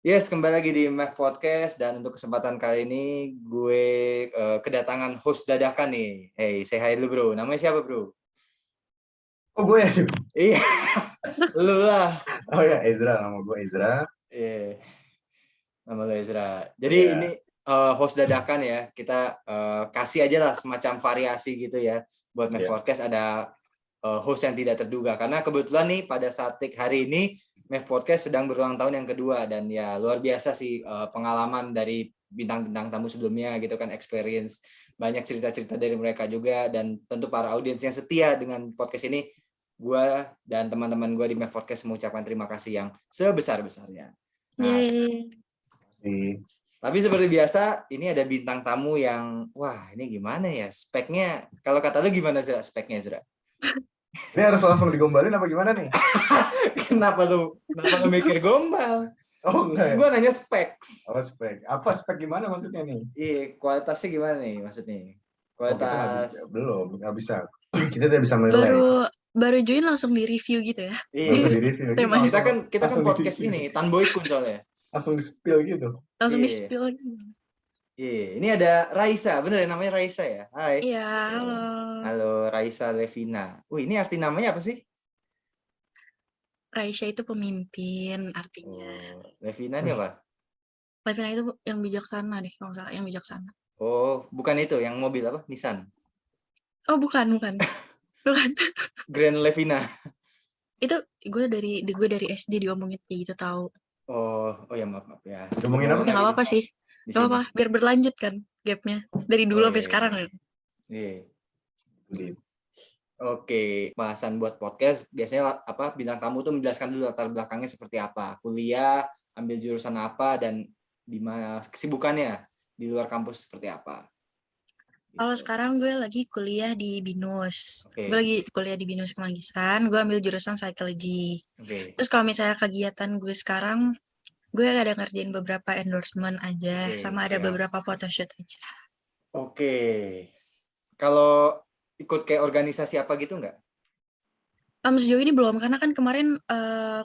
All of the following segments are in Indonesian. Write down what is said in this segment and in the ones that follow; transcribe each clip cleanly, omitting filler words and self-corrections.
Yes, kembali lagi di Mac Podcast dan untuk kesempatan kali ini gue kedatangan host dadakan nih. Hey, say hi dulu bro. Namanya siapa bro? Oh gue ya? Iya, lu lah. Oh ya Ezra, nama gue Ezra. Iya, nama lu Ezra. Jadi Ya, ini host dadakan ya. Kita kasih aja lah semacam variasi gitu ya. Buat Mac ya. Podcast ada host yang tidak terduga. Karena kebetulan nih pada saat take hari ini Mac Podcast sedang berulang tahun yang kedua. Dan ya luar biasa sih pengalaman dari bintang-bintang tamu sebelumnya gitu kan, experience. Banyak cerita-cerita dari mereka juga. Dan tentu para audiens yang setia dengan podcast ini, gue dan teman-teman gue di Mac Podcast mengucapkan terima kasih yang sebesar-besarnya. Nah, tapi seperti biasa, ini ada bintang tamu yang, wah ini gimana ya, speknya, kalau kata lu gimana Zra, speknya Zra? Ini harus langsung digombalin apa gimana nih? Kenapa lu mikir gombal? Oh enggak ya? Gue nanya specs. Oh spek. Apa spek gimana maksudnya nih? Iya, kualitasnya gimana nih maksudnya? Oh kita nggak Kualitas. bisa, belum, nggak bisa. Kita tidak bisa menilai. Baru join langsung di review gitu ya. Langsung Iya. di review. Temanya. Kita kan podcast di-review. ini, Tanboy Kun soalnya. Langsung di spill gitu. Langsung di Iya. spill. Iya, ini ada Raisa, bener ya namanya Raisa ya? Hai. Iya, halo. Halo Raisa Levina. Ini arti namanya apa sih? Raisya itu pemimpin artinya. Levina ini apa? Levina itu yang bijaksana deh, kalau nggak salah, yang bijaksana. Oh, bukan itu, yang mobil apa? Nissan. Oh, bukan. Bukan. Grand Levina. Itu gue dari SD diomongin kayak gitu tahu. Oh ya maaf ya. Ngomongin apa? Ya nggak apa-apa sih. Nggak apa-apa, biar berlanjut kan gapnya dari dulu sampai sekarang. Iya. Oke, bahasan buat podcast biasanya apa bintang tamu tuh menjelaskan dulu latar belakangnya seperti apa, kuliah, ambil jurusan apa, dan di mana kesibukannya di luar kampus seperti apa. Kalau sekarang gue lagi kuliah di BINUS. Oke. Gue lagi kuliah di BINUS Kemanggisan, gue ambil jurusan psychology. Oke. Terus kalau misalnya kegiatan gue sekarang, gue ada ngerjain beberapa endorsement aja, sama ada beberapa photoshoot aja. Oke. Kalau ikut kayak organisasi apa gitu nggak? Sejauh ini belum, karena kan kemarin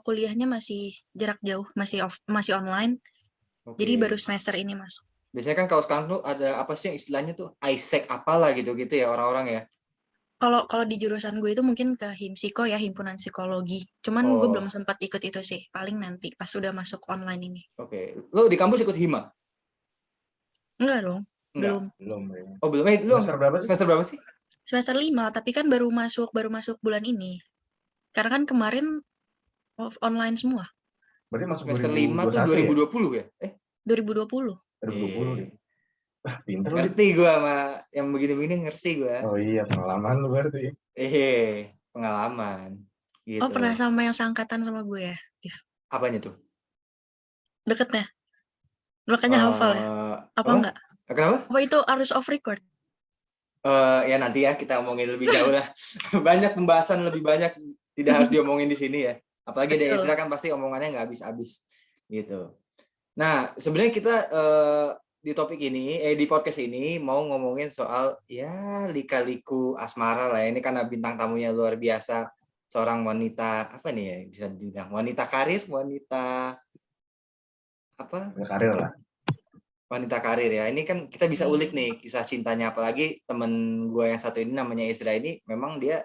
kuliahnya masih jarak jauh, masih online. Jadi baru semester ini masuk. Biasanya kan kalau sekarang tuh ada apa sih yang istilahnya tuh ISEC apalah gitu ya orang-orang ya. Kalau di jurusan gue itu mungkin ke Himsiko ya, himpunan psikologi. Cuman gue belum sempat ikut itu sih, paling nanti pas udah masuk online ini. Oke. Lo di kampus ikut Hima? Enggak dong, belum. Oh belum. Lu semester berapa sih? Semester 5, tapi kan baru masuk bulan ini. Karena kan kemarin online semua. Berarti masuk semester 5 tuh 2020 ya? 2020. 2020 pinter lu. Ngerti gue sama yang begini-begini, ngerti gue. Oh iya, pengalaman lu berarti. Pengalaman. Gitu. Oh, pernah sama yang seangkatan sama gue ya, Div? Apanya tuh? Deketnya. Makanya hafal ya? Apa enggak? Kenapa? Apa itu harus off record? Ya nanti ya kita omongin lebih jauh lah. Banyak pembahasan lebih banyak, tidak harus diomongin di sini ya. Apalagi ada Ezra kan pasti omongannya nggak habis-habis gitu. Nah sebenarnya kita di topik ini, di podcast ini mau ngomongin soal ya lika-liku asmara lah. Ini karena bintang tamunya luar biasa, seorang wanita apa nih ya bisa dibilang wanita karir, wanita apa? Karir lah. Wanita karir ya. Ini kan kita bisa ulik nih kisah cintanya, apalagi temen gue yang satu ini namanya Ezra ini memang dia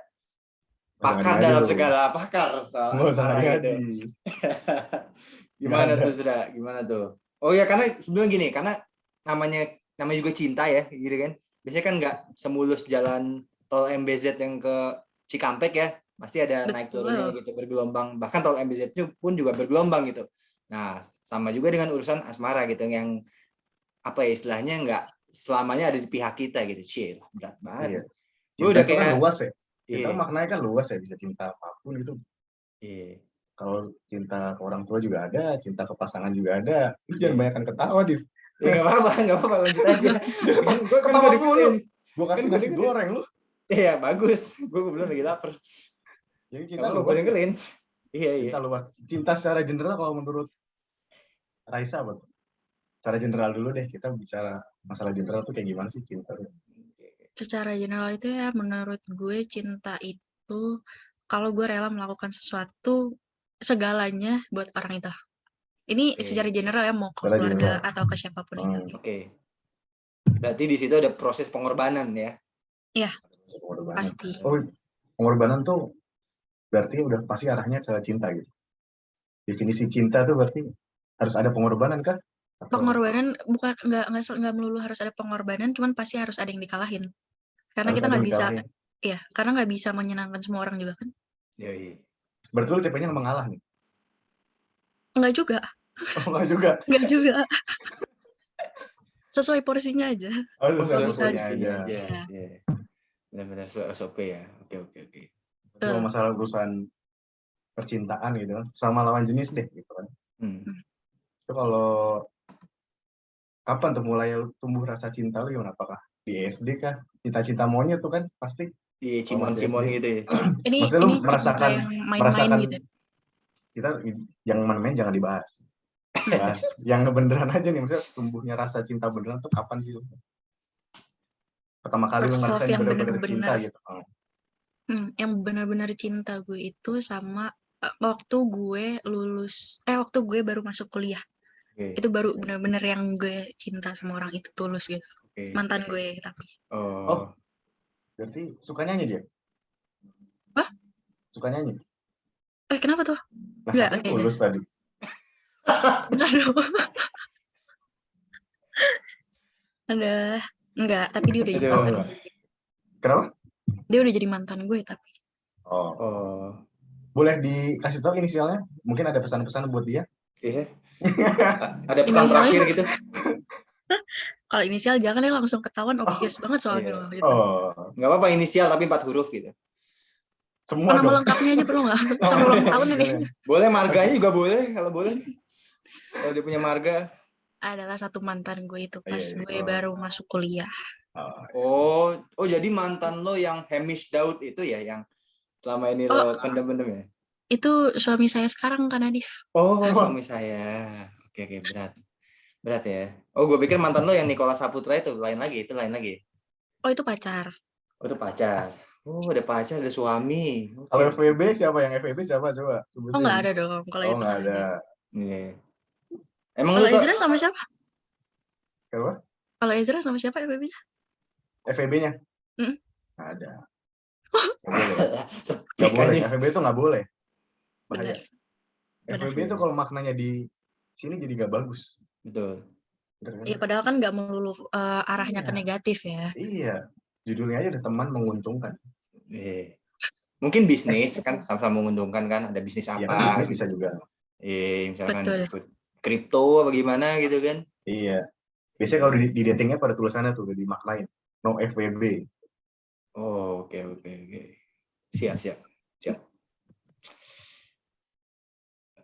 pakar dalam segala pakar soal asmara gitu. Gimana tuh Ezra? Gimana tuh? Oh ya karena sebelum gini, karena namanya juga cinta ya, gitu kan. Biasanya kan nggak semulus jalan tol MBZ yang ke Cikampek ya, pasti ada naik turunnya gitu, bergelombang. Bahkan tol MBZ pun juga bergelombang gitu. Nah, sama juga dengan urusan asmara gitu, yang apa ya istilahnya nggak selamanya ada di pihak kita gitu, Cil, berat banget. Iya. Cinta udah kayak kan luas ya. Cinta maknanya kan luas ya, bisa cinta apapun gitu. Iya. Kalau cinta ke orang tua juga ada, cinta ke pasangan juga ada. Lu jangan banyakkan ketawa, Div. Ya nggak apa-apa, lanjut aja. Gue kan gue dengerin. Gue kasih nasi goreng lu. Iya bagus, gue belum lagi lapar. Jadi cinta luas. Dengerin. Iya. Cinta luas. Cinta secara general kalau menurut Raisa apa? Secara general dulu deh, kita bicara masalah general tuh kayak gimana sih cinta? Secara general itu ya menurut gue cinta itu kalau gue rela melakukan sesuatu segalanya buat orang itu. Ini Oke. secara general ya, mau ke Secara keluarga general. atau ke siapapun itu. Oke. Berarti di situ ada proses pengorbanan ya. Iya, Pengorbanan. pasti. Oh, pengorbanan tuh berarti udah pasti arahnya ke cinta gitu. Definisi cinta tuh berarti harus ada pengorbanan kan? Atau Pengorbanan bukan nggak melulu harus ada pengorbanan, cuman pasti harus ada yang dikalahin. Karena harus kita ada nggak yang bisa, dikalahin? ya, karena nggak bisa menyenangkan semua orang juga kan. Yoi. Berarti lu tipenya yang mengalah nih? Nggak juga, Oh, enggak juga. nggak juga. Sesuai porsinya aja. Oh, Oh, Kalau sesuai bisa porsinya aja. aja. Iya. Iya. Benar-benar sesuai SOP ya. Oke. Itu Betul. masalah urusan percintaan gitu kan, sama lawan jenis deh gitu kan. Hmm. Itu kalau kapan tuh mulai tumbuh rasa cinta lu gimana? Apakah di SD kah? Cinta-cinta monyet tuh kan pasti Iya, kalau masih Cimon-cimon SD. gitu ya. Maksudnya lu Ini cinta merasakan yang main-main gitu. kita yang main-main jangan dibahas. Bahas yang beneran aja nih, maksudnya tumbuhnya rasa cinta beneran tuh kapan sih lu? Pertama kali lu First love ngerasain yang bener-bener cinta bener-bener, gitu. Oh. yang bener-bener cinta gue itu sama waktu gue waktu gue baru masuk kuliah. Oke. Itu baru bener-bener yang gue cinta sama orang itu tulus gitu. Oke. Mantan gue tapi. Oh. Berarti suka nyanyi dia? Hah? Suka nyanyi? Kenapa tuh? Nah, Enggak katanya kayaknya. tulus tadi. Enggak dong. Ada. Enggak, tapi dia udah jadi Aduh. mantan. Kenapa? Dia udah jadi mantan gue tapi. Oh. Oh. Boleh dikasih tahu inisialnya? Mungkin ada pesan-pesan buat dia? Iya. Ada pesan Inisialnya? terakhir gitu. Kalau inisial jangan ya, langsung ketahuan, obvious banget soalnya. Iya. Gitu. Oh, Nggak apa-apa inisial tapi 4 huruf gitu. semua Nama dong. lengkapnya aja perlu nggak? Sama ulang tahun ini. Boleh marganya juga boleh kalau boleh. Kalau dia punya marga. Adalah satu mantan gue itu pas Iya, gue baru masuk kuliah. Oh, jadi mantan lo yang Hamish Daud itu ya, yang selama ini lo pendem-pendem ya? Itu suami saya sekarang kan, Adif. Oh, suami saya. Oke, berat. Berat ya. Oh, gue pikir mantan lo yang Nicholas Saputra itu lain lagi. Oh, itu pacar. Oh, itu pacar. Oh, ada pacar, ada suami. Kalau Oke. FWB siapa? Yang FWB siapa? Coba sebutin. Oh, nggak ada dong. Kalau Oh, itu nggak ada. Iya. Emang Kalau lu tuh Ezra sama siapa? Kenapa? Kalau Ezra sama siapa FWB-nya? FWB-nya? Mm. Nggak ada. sepi Nggak boleh. kayaknya. FWB itu nggak boleh. Bahaya. Bener. FWB itu kalau maknanya di sini jadi nggak bagus. Betul. Iya, padahal kan nggak melulu arahnya ke negatif ya. Iya. Judulnya aja udah teman menguntungkan. Iya. Mungkin bisnis kan sama-sama menguntungkan kan, ada bisnis Iya apa? kan bisnis bisa juga. Iya, misalkan Betul. disebut kripto apa gimana gitu kan. Iya. Biasanya kalau di datingnya pada tulisannya tuh udah dimaknain. No FWB. Oh, oke. Siap.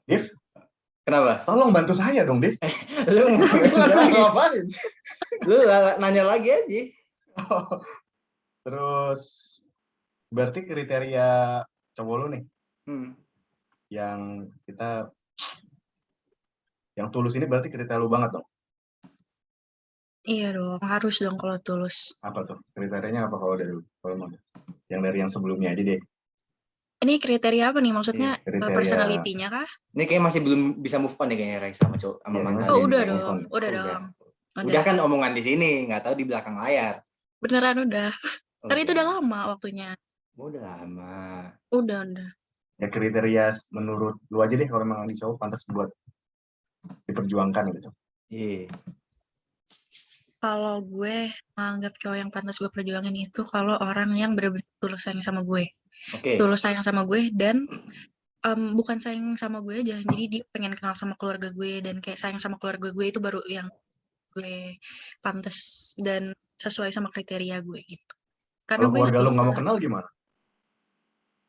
Div, Kenapa? tolong bantu saya dong, Div. Lu mau nanya lagi? Ngapain? Lu nanya lagi aja. Terus berarti kriteria cowok lu nih yang tulus ini berarti kriteria lu banget dong. Iya dong, harus dong kalau tulus. Apa tuh? Kriterianya apa kalau dari lu? Yang dari yang sebelumnya aja deh. Ini kriteria apa nih? Maksudnya Kriteria. personality-nya kah? Ini kayak masih belum bisa move on nih kayaknya Rai sama cowok sama mantan. Oh, udah kayaknya. dong. Udah. Udah kan omongan di sini, nggak tahu di belakang layar. Beneran udah. Karena itu udah lama waktunya. Udah lama. Udah. Ya kriteria menurut lu aja deh kalau memang di cowok pantas buat diperjuangkan gitu. Iya. Kalau gue menganggap cowok yang pantas gue perjuangin itu kalau orang yang benar-benar tulus sayang sama gue. Tulus sayang sama gue dan bukan sayang sama gue aja, jadi dia pengen kenal sama keluarga gue dan kayak sayang sama keluarga gue, itu baru yang gue pantas dan sesuai sama kriteria gue gitu. Karena kalau gue keluarga lu nggak mau kenal gimana?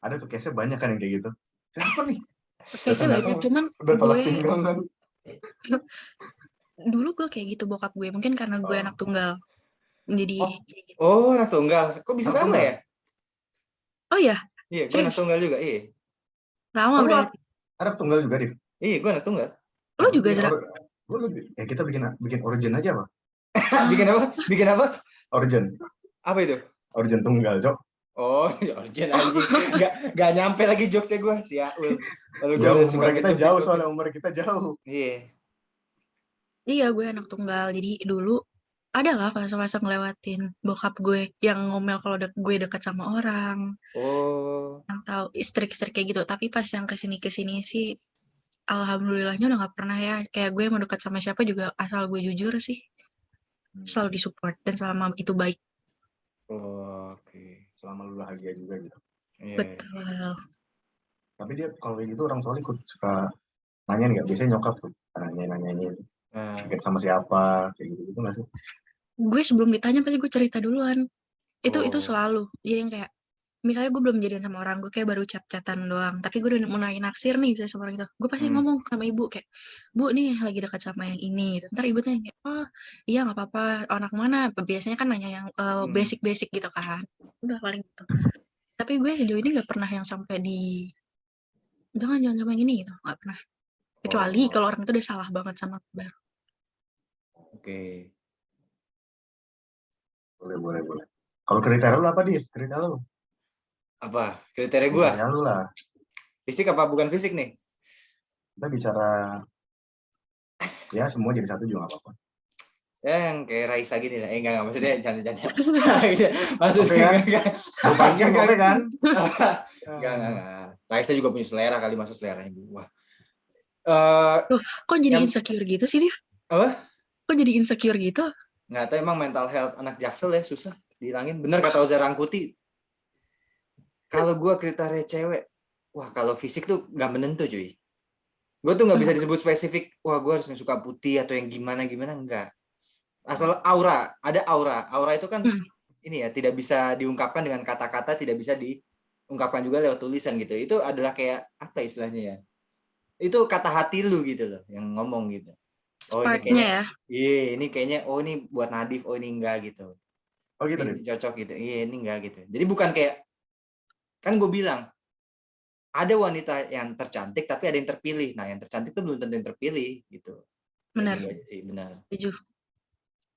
Ada tuh case-nya banyak kan yang kayak gitu. Siapa nih? Case-nya banyak, cuman udah tolak gue tinggal kan. dulu gue kayak gitu bokap gue, mungkin karena gue anak tunggal. Jadi kayak gitu. Oh, anak tunggal. Kok bisa sama ya? Oh ya? Iya, gue anak tunggal juga, iya. Sama berarti. Anak tunggal juga, Div? Iya, gue anak tunggal. Lo juga, Zra? Ya kita bikin origin aja, Pak. Bikin apa? Origin. Apa itu? Origin tunggal, Cok. Oh, Origin anjing. Gak nyampe lagi jokesnya gue si Aul. Lalu gue Jauh, udah suka umur kita jauh soalnya umur kita jauh. Iya. Iya, gue anak tunggal. Jadi dulu ada lah fase-fase ngelewatin bokap gue yang ngomel kalau gue deket sama orang. Oh. Atau istri-istri kayak gitu. Tapi pas yang kesini-kesini sih, alhamdulillahnya udah gak pernah ya. Kayak gue mau deket sama siapa juga asal gue jujur sih. Selalu disupport dan selama itu baik. Oh, oke. Selama lu bahagia juga gitu. Iya. Betul. Tapi dia kalau kayak gitu orang tua ikut suka nanya nggak? Biasanya nyokap tuh nanyain. Deket sama siapa kayak gitu nggak sih? Gue sebelum ditanya pasti gue cerita duluan. Itu selalu. Jadi yang kayak misalnya gue belum jadian sama orang, gue kayak baru chat-chatan doang, tapi gue udah mulai naksir nih bisa sama orang itu, gue pasti ngomong sama ibu kayak, bu nih lagi dekat sama yang ini gitu. Ntar ibu tanya kayak, oh iya nggak apa-apa, anak mana, biasanya kan nanya yang basic-basic gitu kan, udah paling gitu. Tapi gue sejauh ini nggak pernah yang sampai di jangan sama yang ini gitu, nggak pernah, kecuali kalau orang itu udah salah banget sama gue. Oke. Boleh. Kalau kriteria lu apa, Div? Kriteria lu? Apa? Kriteria gue? Kriteria lu lah. Fisik apa bukan fisik nih? Kita bicara ya semua jadi satu juga gak apa-apa. Ya yang kayak Raisa gini lah. Enggak maksudnya jangan. Maksudnya enggak. Pancing kan? Enggak. Raisa juga punya selera kali, masuk seleranya gua. Loh, kok jadi insecure gitu sih, Div? Apa? Kok jadi insecure gitu? Nggak tahu, emang mental health anak Jaksel ya susah dihilangin. Bener kata Oza Rangkuti. Kalau gue kriteria cewek, wah kalau fisik tuh nggak menentu cuy. Gue tuh nggak bisa disebut spesifik, wah gue harus yang suka putih atau yang gimana, enggak. Asal aura, ada aura. Aura itu kan ini ya, tidak bisa diungkapkan dengan kata-kata, tidak bisa diungkapkan juga lewat tulisan gitu. Itu adalah kayak, apa istilahnya ya? Itu kata hati lu gitu loh, yang ngomong gitu. Oh ini kayaknya, ya? Iya ini kayaknya, oh ini buat Nadif, oh ini enggak gitu. Oh gitu ini cocok gitu, iya ini enggak gitu. Jadi bukan kayak, kan gue bilang ada wanita yang tercantik tapi ada yang terpilih. Nah yang tercantik itu belum tentu yang terpilih gitu. Benar. Sih, benar.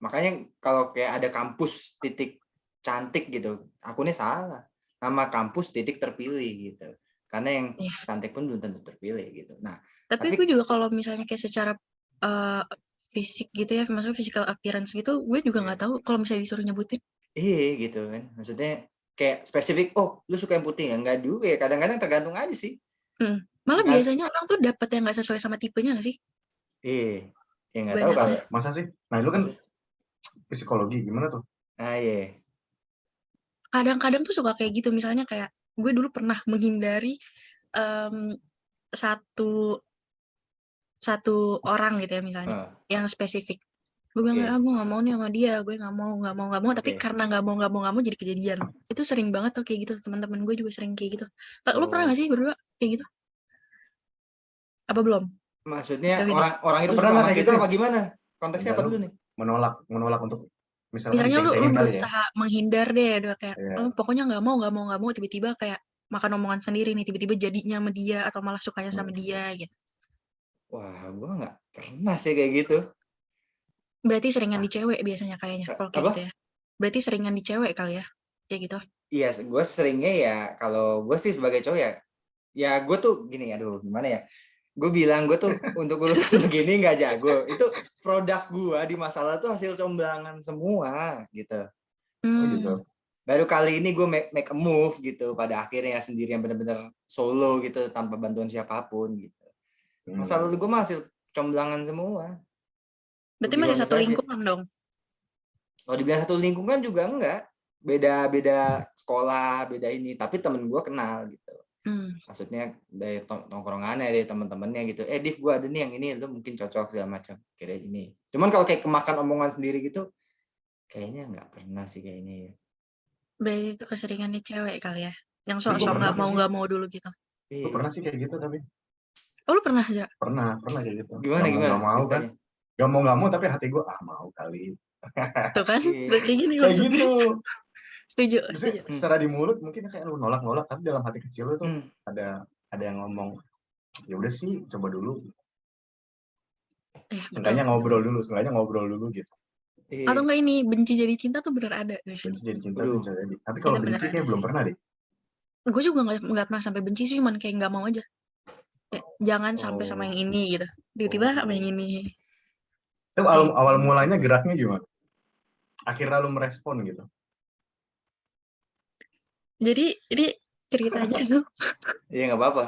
Makanya kalau kayak ada kampus titik cantik gitu, akunnya salah. Nama kampus titik terpilih gitu. Karena yang cantik pun belum tentu terpilih gitu. Nah, tapi gue juga kalau misalnya kayak secara fisik gitu ya, maksudnya physical appearance gitu, gue juga nggak tahu kalau misalnya disuruh nyebutin. Iya gitu kan, maksudnya kayak spesifik, oh lu suka yang putih ya? Enggak juga ya, kadang-kadang tergantung aja sih. Malah biasanya orang tuh dapet yang nggak sesuai sama tipenya nggak sih? Iya, ya nggak tahu kalau. Masa sih? Nah lu kan psikologi, gimana tuh? Ah iya. Kadang-kadang tuh suka kayak gitu, misalnya kayak gue dulu pernah menghindari satu orang gitu ya misalnya, yang spesifik. Gue bilang, gue nggak mau nih sama dia, gue nggak mau, tapi karena nggak mau jadi kejadian. Itu sering banget tuh kayak gitu, teman-teman gue juga sering kayak gitu. Lo pernah nggak sih berdua kayak gitu? Apa belum? Maksudnya orang itu suka sama kita apa gimana? Konteksnya apa dulu nih? Menolak untuk misalnya lu berusaha menghindar deh, udah kayak pokoknya nggak mau, tiba-tiba kayak makan omongan sendiri nih, tiba-tiba jadinya sama dia atau malah sukanya sama dia gitu. Wah, gue nggak pernah sih kayak gitu. Berarti seringan di cewek biasanya kayaknya kalau kayak gitu ya. Berarti seringan di cewek kali ya, kayak gitu. Iya, gue seringnya ya kalau gue sih sebagai cowok ya gue tuh gini, aduh gimana ya? Gue bilang gue tuh untuk urusan begini nggak jago. Itu produk gue di masalah tuh hasil comblangan semua gitu. Gitu. Baru kali ini gue make a move gitu pada akhirnya sendiri yang benar-benar solo gitu tanpa bantuan siapapun gitu. Masa lalu gue hasil comblangan semua. Berarti masih satu lingkungan dong? Kalau dibilang satu lingkungan juga enggak. Beda sekolah, beda ini. Tapi temen gue kenal gitu. Maksudnya dari tongkrongannya, dari teman-temannya gitu. Div, gue ada nih yang ini, lu mungkin cocok segala macam. Kira ini. Cuman kalau kayak kemakan omongan sendiri gitu, kayaknya nggak pernah sih kayak ini. Berarti itu keseringan di cewek kali ya? Yang sok-sok nggak mau dulu gitu. Lu pernah sih kayak gitu tapi? Oh lu pernah aja? Pernah kayak gitu. Gimana? Gak mau kan? Gak mau tapi hati gue mau kali. Tuh kan? Kayak gini kayak gitu. Setuju. Secara di mulut mungkin kayak lu nolak, tapi dalam hati kecil lu tuh ada yang ngomong, ya udah sih coba dulu. Seenggaknya ngobrol dulu gitu. Atau enggak ini benci jadi cinta tuh bener ada. Benci jadi cinta tuh bisa jadi. Tapi Itu kalau bener benci ada kayak belum sih. pernah deh. Gue juga nggak pernah sampai benci sih, cuman kayak nggak mau aja. Kayak, jangan sampai sama yang ini gitu. Tiba-tiba sama yang ini. Itu Kayak, awal mulanya geraknya gimana? Akhirnya lu merespon gitu. jadi ini ceritanya tuh Iya nggak apa-apa.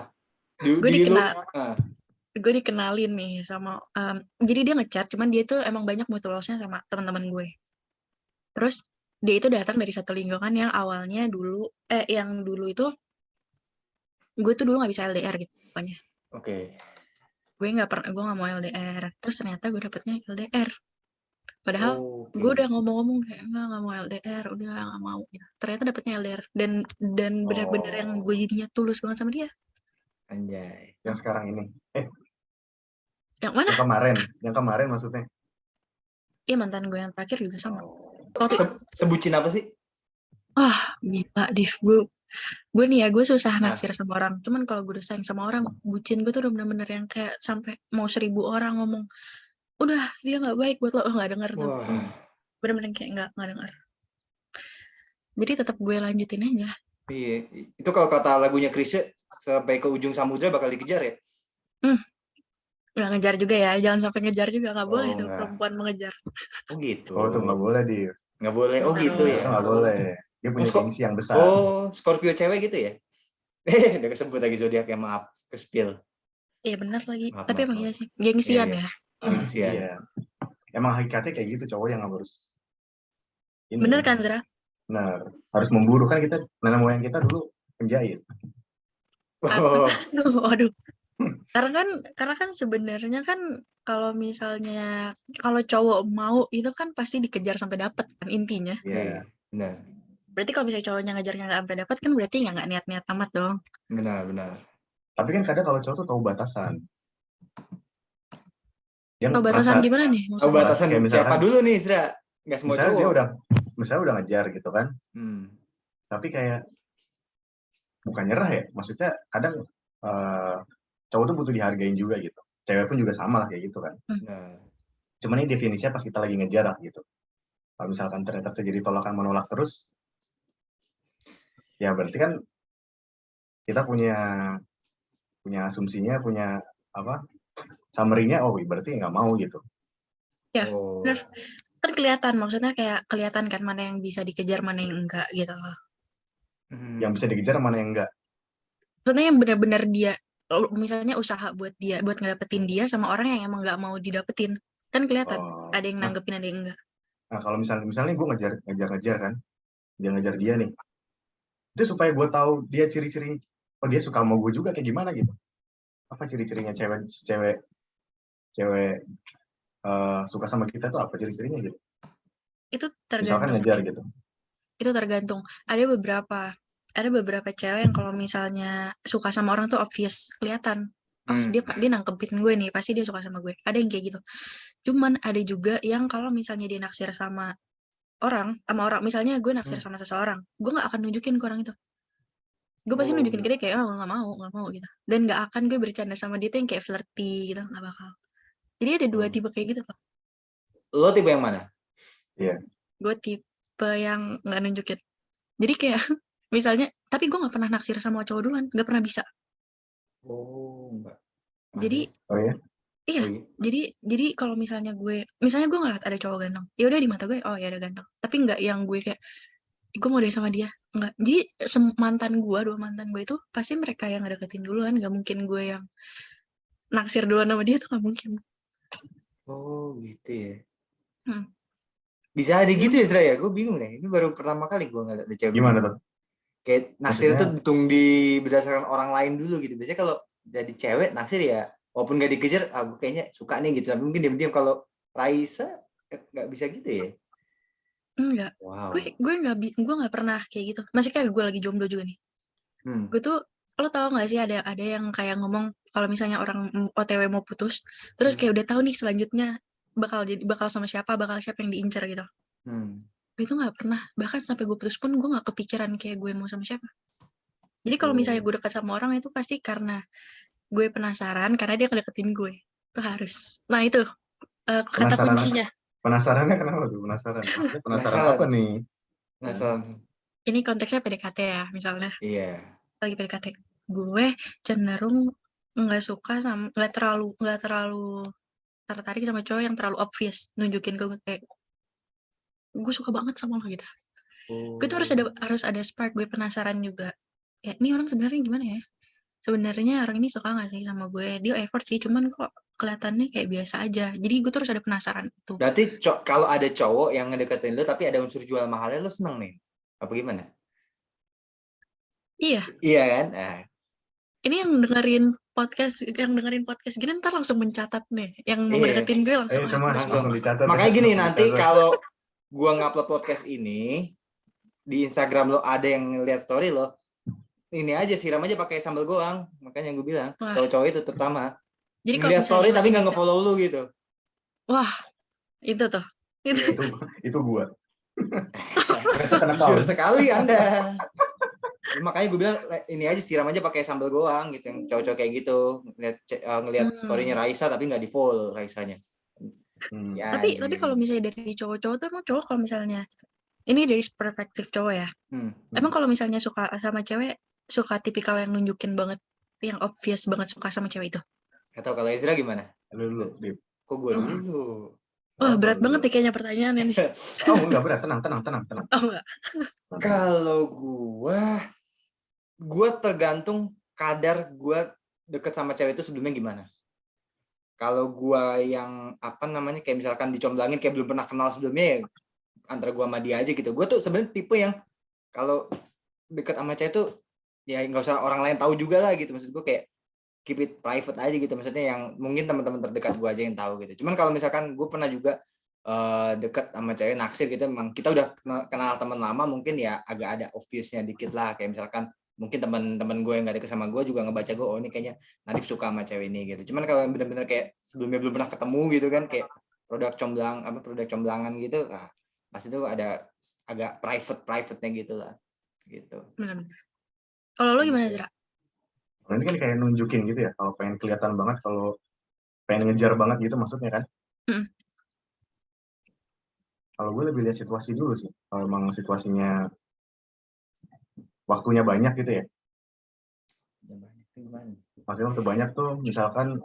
gue dikenalin nih sama jadi dia ngechat, cuman dia tuh emang banyak mutualsnya sama teman-teman gue. Terus dia itu datang dari satu lingkungan yang awalnya dulu yang dulu itu gue tuh dulu nggak bisa LDR gitu pokoknya. Oke. Gue nggak mau LDR. Terus ternyata gue dapetnya LDR. Padahal gue udah ngomong-ngomong kayak nggak mau LDR, udah nggak mau. Ya. Ternyata dapetnya LDR dan benar-benar yang gue jadinya tulus banget sama dia. Anjay. Yang sekarang ini. Yang mana? Yang kemarin maksudnya. Iya, mantan gue yang terakhir juga sama. Sebutin apa sih? Gila, Div. Gue nih ya, gue susah naksir sama orang. Cuman kalau gue udah sayang sama orang, bucin gue tuh udah bener-bener yang kayak sampai mau 1000 orang ngomong, udah dia nggak baik buat lo, nggak denger tuh. Bener-bener kayak nggak denger. Jadi tetap gue lanjutin aja. Iya, itu kalau kata lagunya Chrisye, sampai ke ujung samudra bakal dikejar ya? Nggak ngejar juga ya, jangan sampai ngejar juga, nggak boleh tuh perempuan mengejar. Oh gitu. Oh tuh nggak boleh Div. Nggak boleh, oh gitu ya? Nggak boleh. Dia punya gengsi yang besar. Oh, Scorpio cewek gitu ya? Udah kesebut lagi zodiaknya, maaf, ke-spill. Iya benar lagi, tapi emang iya sih, gengsian ya. Gengsian. Iya. Emang hakikatnya kayak gitu, cowok yang harus. Bener kan Zra? Benar, harus memburu kan kita, nenek moyang kita dulu penjahit. Waduh. Karena kan sebenarnya kan kalau misalnya kalau cowok mau itu kan pasti dikejar sampai dapat kan intinya. Iya. Benar. Berarti kalau misalnya cowoknya ngejarnya nggak sampai dapat kan berarti nggak niat-niat amat dong. Benar. Tapi kan kadang kalau cowok tuh tahu batasan. Tahu batasan gimana nih? Tahu batasan siapa dulu nih, Isra? Nggak semua cowok. Dia misalnya udah ngejar gitu kan. Tapi kayak bukan nyerah ya. Maksudnya kadang cowok tuh butuh dihargain juga gitu. Cewek pun juga sama lah kayak gitu kan. Cuman ini definisinya pas kita lagi ngejar gitu. Kalau misalkan ternyata terjadi tolakan menolak terus, ya berarti kan kita punya asumsinya, punya apa? Summary-nya, oh berarti nggak mau gitu. Ya, benar. Kan kelihatan, maksudnya kayak kelihatan kan mana yang bisa dikejar, mana yang enggak gitu loh. Yang bisa dikejar, mana yang enggak. Maksudnya yang benar-benar dia, misalnya usaha buat ngedapetin dia sama orang yang emang nggak mau didapetin. Kan kelihatan, ada yang nanggepin, ada yang enggak. Nah kalau misalnya gue ngejar kan, dia ngejar dia nih. Itu supaya gue tahu dia ciri-ciri, oh dia suka sama gue juga kayak gimana gitu. Apa ciri-cirinya cewek suka sama kita tuh apa ciri-cirinya gitu? Itu tergantung. Misalkan ngejar gitu. Itu tergantung. Ada beberapa cewek yang kalau misalnya suka sama orang tuh obvious, kelihatan. Oh, dia nangkepin gue nih, pasti dia suka sama gue. Ada yang kayak gitu. Cuman ada juga yang kalau misalnya dia naksir sama orang, misalnya gue naksir sama seseorang, gue nggak akan nunjukin ke orang itu. Gue pasti nunjukin ke dia kayak, oh nggak mau gitu. Dan nggak akan gue bercanda sama dia tuh yang kayak flirty gitu, nggak bakal. Jadi ada dua tipe kayak gitu, Pak. Lo tipe yang mana? Iya. Gue tipe yang nggak nunjukin. Jadi kayak misalnya, tapi gue nggak pernah naksir sama cowok duluan, nggak pernah bisa. Oh, enggak. Jadi, ya? Iya. Jadi kalau misalnya gue ngeliat ada cowok ganteng, ya udah di mata gue, oh ya ada ganteng. Tapi nggak yang gue kayak, gue mau deh sama dia, enggak. Jadi dua mantan gue itu pasti mereka yang deketin duluan, nggak mungkin gue yang naksir duluan sama dia tuh nggak mungkin. Oh gitu ya. Bisa ada gitu ya Zra ya? Gue bingung nih. Ini baru pertama kali gue ngeliat ada cewek. Gimana tuh? Kayak naksir tuh berdasarkan orang lain dulu gitu. Biasanya kalau jadi cewek naksir ya, walaupun gak dikejar, gue kayaknya suka nih gitu. Tapi mungkin diam-diam kalau Raisa nggak bisa gitu ya? Enggak. Wow. Gue nggak pernah kayak gitu. Masih kayak gue lagi jomblo juga nih. Gue tuh, lo tau gak sih ada yang kayak ngomong kalau misalnya orang OTW mau putus, terus kayak udah tahu nih selanjutnya bakal sama siapa, bakal siapa yang diincar gitu. Gue tuh nggak pernah, bahkan sampai gue putus pun gue nggak kepikiran kayak gue mau sama siapa. Jadi kalau misalnya gue dekat sama orang itu pasti karena gue penasaran, karena dia ngedeketin gue. Itu harus. Nah itu kata kuncinya. Penasarannya kenapa tuh? Penasaran. Maksudnya penasaran apa nih? Penasaran. Ini konteksnya PDKT ya, misalnya. Iya. Lagi PDKT. Gue cenderung nggak suka sama nggak terlalu tertarik sama cowok yang terlalu obvious nunjukin gue kayak gue suka banget sama lo gitu. Gue tuh harus ada spark, gue penasaran juga. Ya, ini orang sebenarnya gimana ya? Sebenarnya orang ini suka nggak sih sama gue? Dia effort sih, cuman kok kelihatannya kayak biasa aja. Jadi gue terus ada penasaran itu. Berarti kalau ada cowok yang ngedeketin lo tapi ada unsur jual mahalnya, lo seneng nih? Apa gimana? Iya. Iya kan? Nah. Ini yang dengerin podcast gini ntar langsung mencatat nih. Yang mau deketin gue langsung. Langsung dicatat. Makanya gini, nanti kalau gue ngupload podcast ini di Instagram lo, ada yang lihat story lo, ini aja siram aja pakai sambal goang. Makanya gue bilang cowok-cowok itu terutama ngeliat story tapi nggak nge-follow lu gitu. Wah, itu tuh. Itu gue. Jujur sekali Anda. Makanya gue bilang ini aja siram aja pakai sambal goang gitu, yang cowok-cowok kayak gitu ngeliat storynya Raisa tapi nggak di follow Raisanya. Ya, tapi kalau misalnya dari cowok-cowok tuh emang cowok kalau misalnya ini dari perspektif cowok ya. Emang kalau misalnya suka sama cewek, suka tipikal yang nunjukin banget, yang obvious banget suka sama cewek itu. Atau kalau Ezra gimana? Lu. Kok gue dulu? Wah, berat banget nih kayaknya pertanyaan ini. Oh, enggak berat, tenang. Oh, enggak. Kalau gue tergantung kadar gue deket sama cewek itu sebelumnya gimana. Kalau gue yang kayak misalkan dicomblangin kayak belum pernah kenal sebelumnya, ya antara gue sama dia aja gitu. Gue tuh sebenarnya tipe yang kalau deket sama cewek tuh ya nggak usah orang lain tahu juga lah gitu. Maksud gue kayak keep it private aja gitu. Maksudnya yang mungkin teman-teman terdekat gue aja yang tahu gitu. Cuman kalau misalkan gue pernah juga deket sama cewek naksir gitu, emang kita udah kenal teman lama, mungkin ya agak ada obviousnya dikit lah, kayak misalkan mungkin teman-teman gue yang nggak deket sama gue juga ngebaca gue, oh ini kayaknya Nadif suka sama cewek ini gitu. Cuman kalau yang benar-benar kayak sebelumnya belum pernah ketemu gitu kan, kayak produk comblangan gitu, pasti itu ada agak private-nya gitu lah gitu. Kalau lo gimana, Zra? Ini kan kayak nunjukin gitu ya, kalau pengen kelihatan banget, kalau pengen ngejar banget gitu maksudnya kan. Kalau gue lebih lihat situasi dulu sih. Kalau emang situasinya waktunya banyak gitu ya. Maksudnya waktu banyak tuh misalkan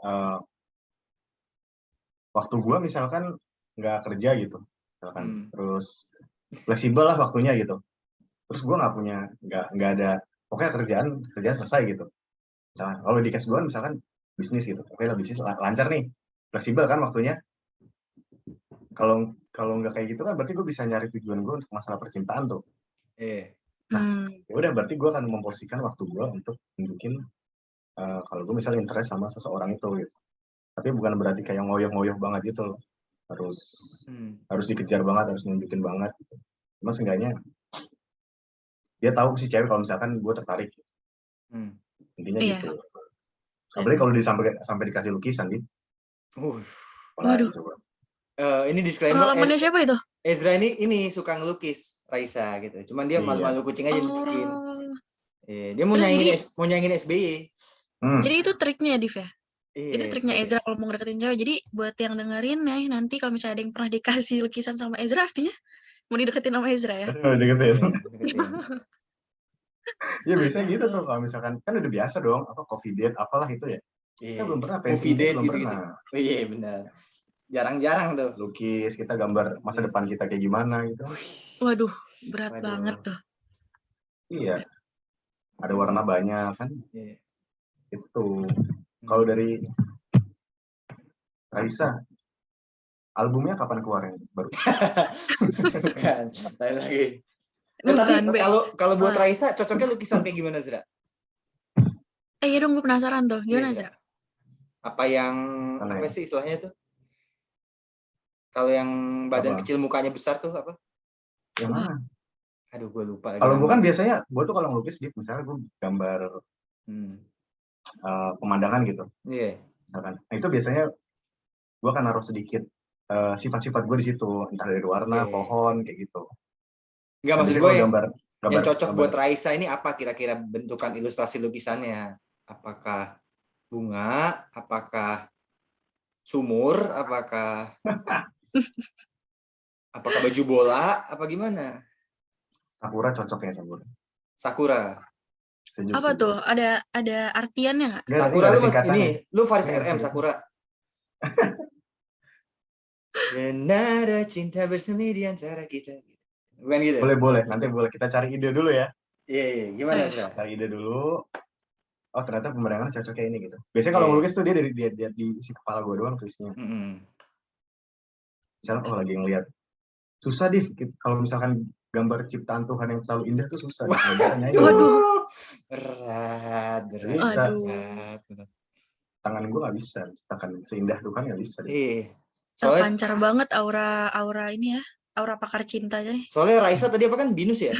waktu gue misalkan nggak kerja gitu. Misalkan terus fleksibel lah waktunya gitu. Terus gue nggak ada, pokoknya kerjaan selesai gitu. Misalkan kalau di case gue misalkan bisnis gitu. Oke lah, bisnis lancar nih. Fleksibel kan waktunya. Kalau nggak kayak gitu kan berarti gue bisa nyari tujuan gue untuk masalah percintaan tuh. Nah, ya udah berarti gue akan memporsikan waktu gue untuk nunjukin kalau gue misalnya interest sama seseorang itu gitu. Tapi bukan berarti kayak ngoyoh-ngoyoh banget gitu loh. Harus dikejar banget, harus nunjukin banget gitu. Cuma seenggaknya dia tahu si cewek kalau misalkan gue tertarik. Intinya gitu. Apalagi kalau sampai dikasih lukisan gitu. Waduh. Ini disclaimer. Pengalamannya siapa itu? Ezra ini suka ngelukis Raisa gitu. Cuman dia malu-malu kucing aja bikin. Dia mau nyanyiin SBY. Jadi itu triknya Div ya? Itu triknya Ezra kalau mau ngedeketin cewek. Jadi buat yang dengerin nih, nanti kalau misalnya ada yang pernah dikasih lukisan sama Ezra, artinya mau dideketin sama Ezra ya? Dideketin. Ya biasanya gitu tuh, kalau misalkan kan udah biasa dong, coffee date apalah itu ya. Kita belum pernah coffee date belum gitu. Pernah. Iya benar. Jarang-jarang tuh. Lukis, kita gambar masa depan kita kayak gimana gitu. Waduh, berat banget tuh. Iya. Ada warna banyak kan. Itu. Kalau dari Raisa, albumnya kapan keluarnya baru? Bukan, lain lagi. Tapi kalau buat Raisa cocoknya lukisan kayak gimana, Zra? Iya dong, gue penasaran tuh. Gimana, Zra? Apa yang apa sih istilahnya tuh? Kalau yang badan kecil mukanya besar tuh apa? Yang mana? Aduh, gue lupa lagi. Kalau gue kan biasanya, gue tuh kalau ngelukis gitu, misalnya gue gambar pemandangan gitu. Iya. Misalkan. Nah, itu biasanya gue akan naruh sedikit sifat-sifat gue di situ, entah dari warna, pohon, kayak gitu. Enggak, maksud gue yang cocok buat Raisa ini apa kira-kira bentukan ilustrasi lukisannya? Apakah bunga? Apakah sumur? Apakah Apakah baju bola apa gimana? Sakura cocoknya Sakura. Sakura. Apa tuh? Ada artiannya nggak? Sakura lu Faris RM Sakura. Senada cinta bersemi di antara kita. Bukan gitu? Boleh. Nanti boleh kita cari ide dulu ya. Iya. Gimana sih? Cari ide dulu. Oh ternyata pemandangan cocok kayak ini gitu. Biasanya kalau ngelukis tuh dia di isi kepala gue doang tulisnya. Misalnya lagi ngeliat susah kalau misalkan gambar ciptaan Tuhan yang terlalu indah tuh susah. Waduh. Berat. Tangan gue nggak bisa ciptakan seindah Tuhan, nggak bisa. Terpancar banget aura ini ya, aura pakar cintanya nih. Soalnya Raisa tadi apa kan binus ya?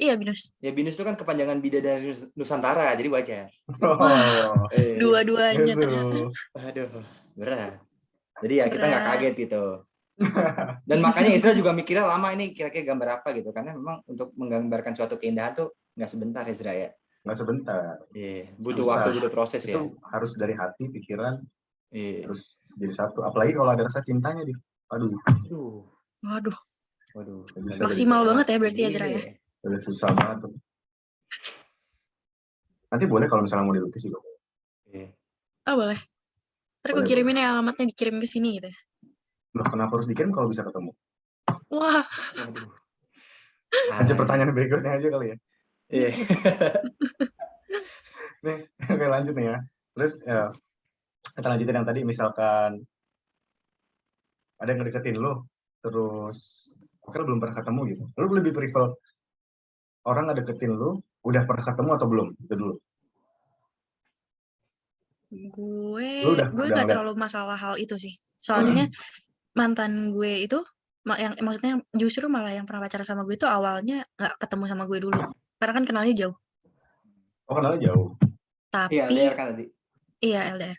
Iya, binus. Ya binus itu kan kepanjangan bidadari Nusantara, jadi wajar. Dua-duanya ternyata. Aduh, berat. Jadi ya kita nggak kaget gitu. Dan makanya Isra juga mikirnya lama ini kira-kira gambar apa gitu, karena memang untuk menggambarkan suatu keindahan tuh nggak sebentar Isra ya. Nggak sebentar. Butuh waktu, butuh proses ya. Itu harus dari hati, pikiran, terus jadi satu. Apalagi kalau ada rasa cintanya Waduh. Bisa maksimal banget ya berarti Azra ya. Udah susah banget tuh. Nanti boleh kalau misalnya mau dilukis juga. Oh boleh. Ntar gue kirimin ya alamatnya, dikirim ke sini gitu. Loh kenapa harus dikirim kalau bisa ketemu? Wah. Aja pertanyaan berikutnya aja kali ya. Nih, oke lanjut nih ya. Terus kita lanjutin yang tadi, misalkan ada yang ngedeketin lo, terus akhirnya belum pernah ketemu gitu. Lo lebih prefer orang ngedeketin lo udah pernah ketemu atau belum? Itu dulu. Gue nggak terlalu masalah hal itu sih. Soalnya mantan gue itu yang maksudnya justru malah yang pernah pacaran sama gue itu awalnya nggak ketemu sama gue dulu. Karena kan kenalnya jauh. Oh, kenalnya jauh. Tapi iya, LDR kan tadi. Iya, LDR.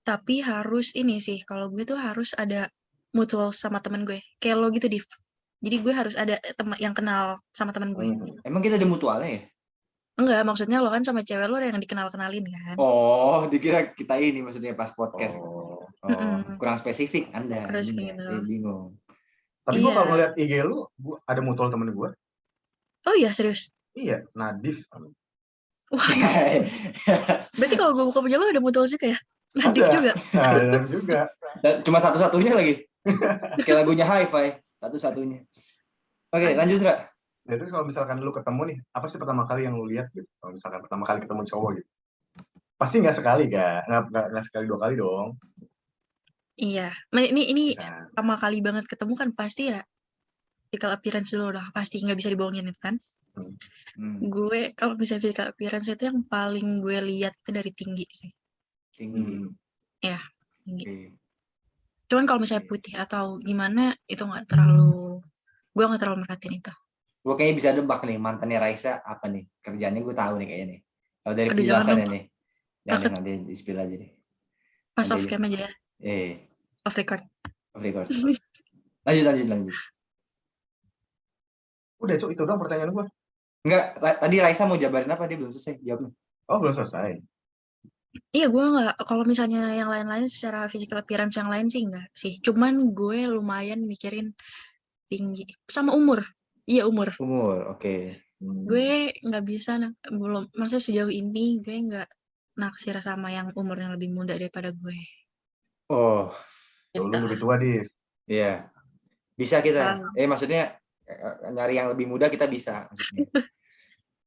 Tapi harus ini sih, kalau gue tuh harus ada mutual sama temen gue. Kayak lo gitu, Div. Jadi gue harus ada teman yang kenal sama temen gue. Emang kita ada mutualnya ya? Enggak, maksudnya lo kan sama cewek lo yang dikenal-kenalin kan. Oh, dikira kita ini maksudnya pas podcast. Kurang spesifik Anda. Harus gitu. Bingung. Tapi gue kalau ngeliat IG lu, ada mutual temen gue. Oh iya, serius? Iya, Nadif. Wah. Berarti kalau gue buka punya lo ada mutual juga ya? Nadif juga? Nadif juga. Dan cuma satu-satunya lagi. Kayak lagunya Hi-Fi. Satu-satunya. Oke, lanjut, Ra. Nah, terus kalau misalkan lu ketemu nih, apa sih pertama kali yang lu lihat gitu? Kalau misalkan pertama kali ketemu cowok gitu. Pasti nggak sekali, nggak sekali 2 kali dong. Iya. Ini pertama kali banget ketemu kan pasti ya physical appearance dulu udah pasti nggak bisa dibohongin kan. Gue kalau bisa physical appearance itu yang paling gue lihat itu dari tinggi sih. Tinggi. Ya, tinggi. Cuman kalau misalnya putih atau gimana itu gue nggak terlalu merhatiin itu. Gue kayaknya bisa nebak nih mantannya Raisa apa nih kerjaannya, gue tahu nih kayaknya nih. Kalau dari penjelasannya nih, jangan di spill aja deh. Pas off cam aja ya. Off record. Lanjut. Udah Cuk, itu dong pertanyaan gue. Enggak, tadi Raisa mau jabarin apa, dia belum selesai jawabnya. Oh belum selesai. Iya, gue nggak, kalau misalnya yang lain-lain secara physical appearance yang lain sih enggak sih. Cuman gue lumayan mikirin tinggi sama umur. Iya, umur, oke. Gue nggak bisa, belum, maksudnya sejauh ini gue nggak naksir sama yang umurnya lebih muda daripada gue. Oh, lu lebih tua, Div. Iya. Bisa kita. Maksudnya nyari yang lebih muda kita bisa maksudnya.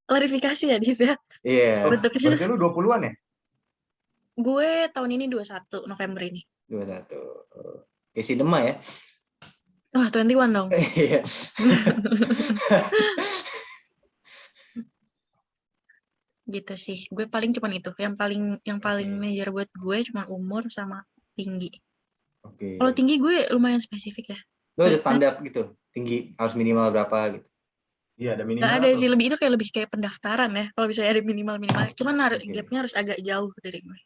Klarifikasi ya, Div ya. Iya. Berarti lu 20-an ya? Gue tahun ini 21 November ini. 21. Kayak si Dema ya. Wah, 21 dong. Iya. Gitu sih. Gue paling cuman itu. Yang paling major buat gue cuma umur sama tinggi. Oke. Kalau tinggi gue lumayan spesifik ya. Lo ada standar gitu? Tinggi harus minimal berapa gitu? Iya, ada minimal. Nggak ada sih, lebih kayak pendaftaran ya. Kalau bisa ada minimal. Cuman gapnya harus agak jauh dari gue.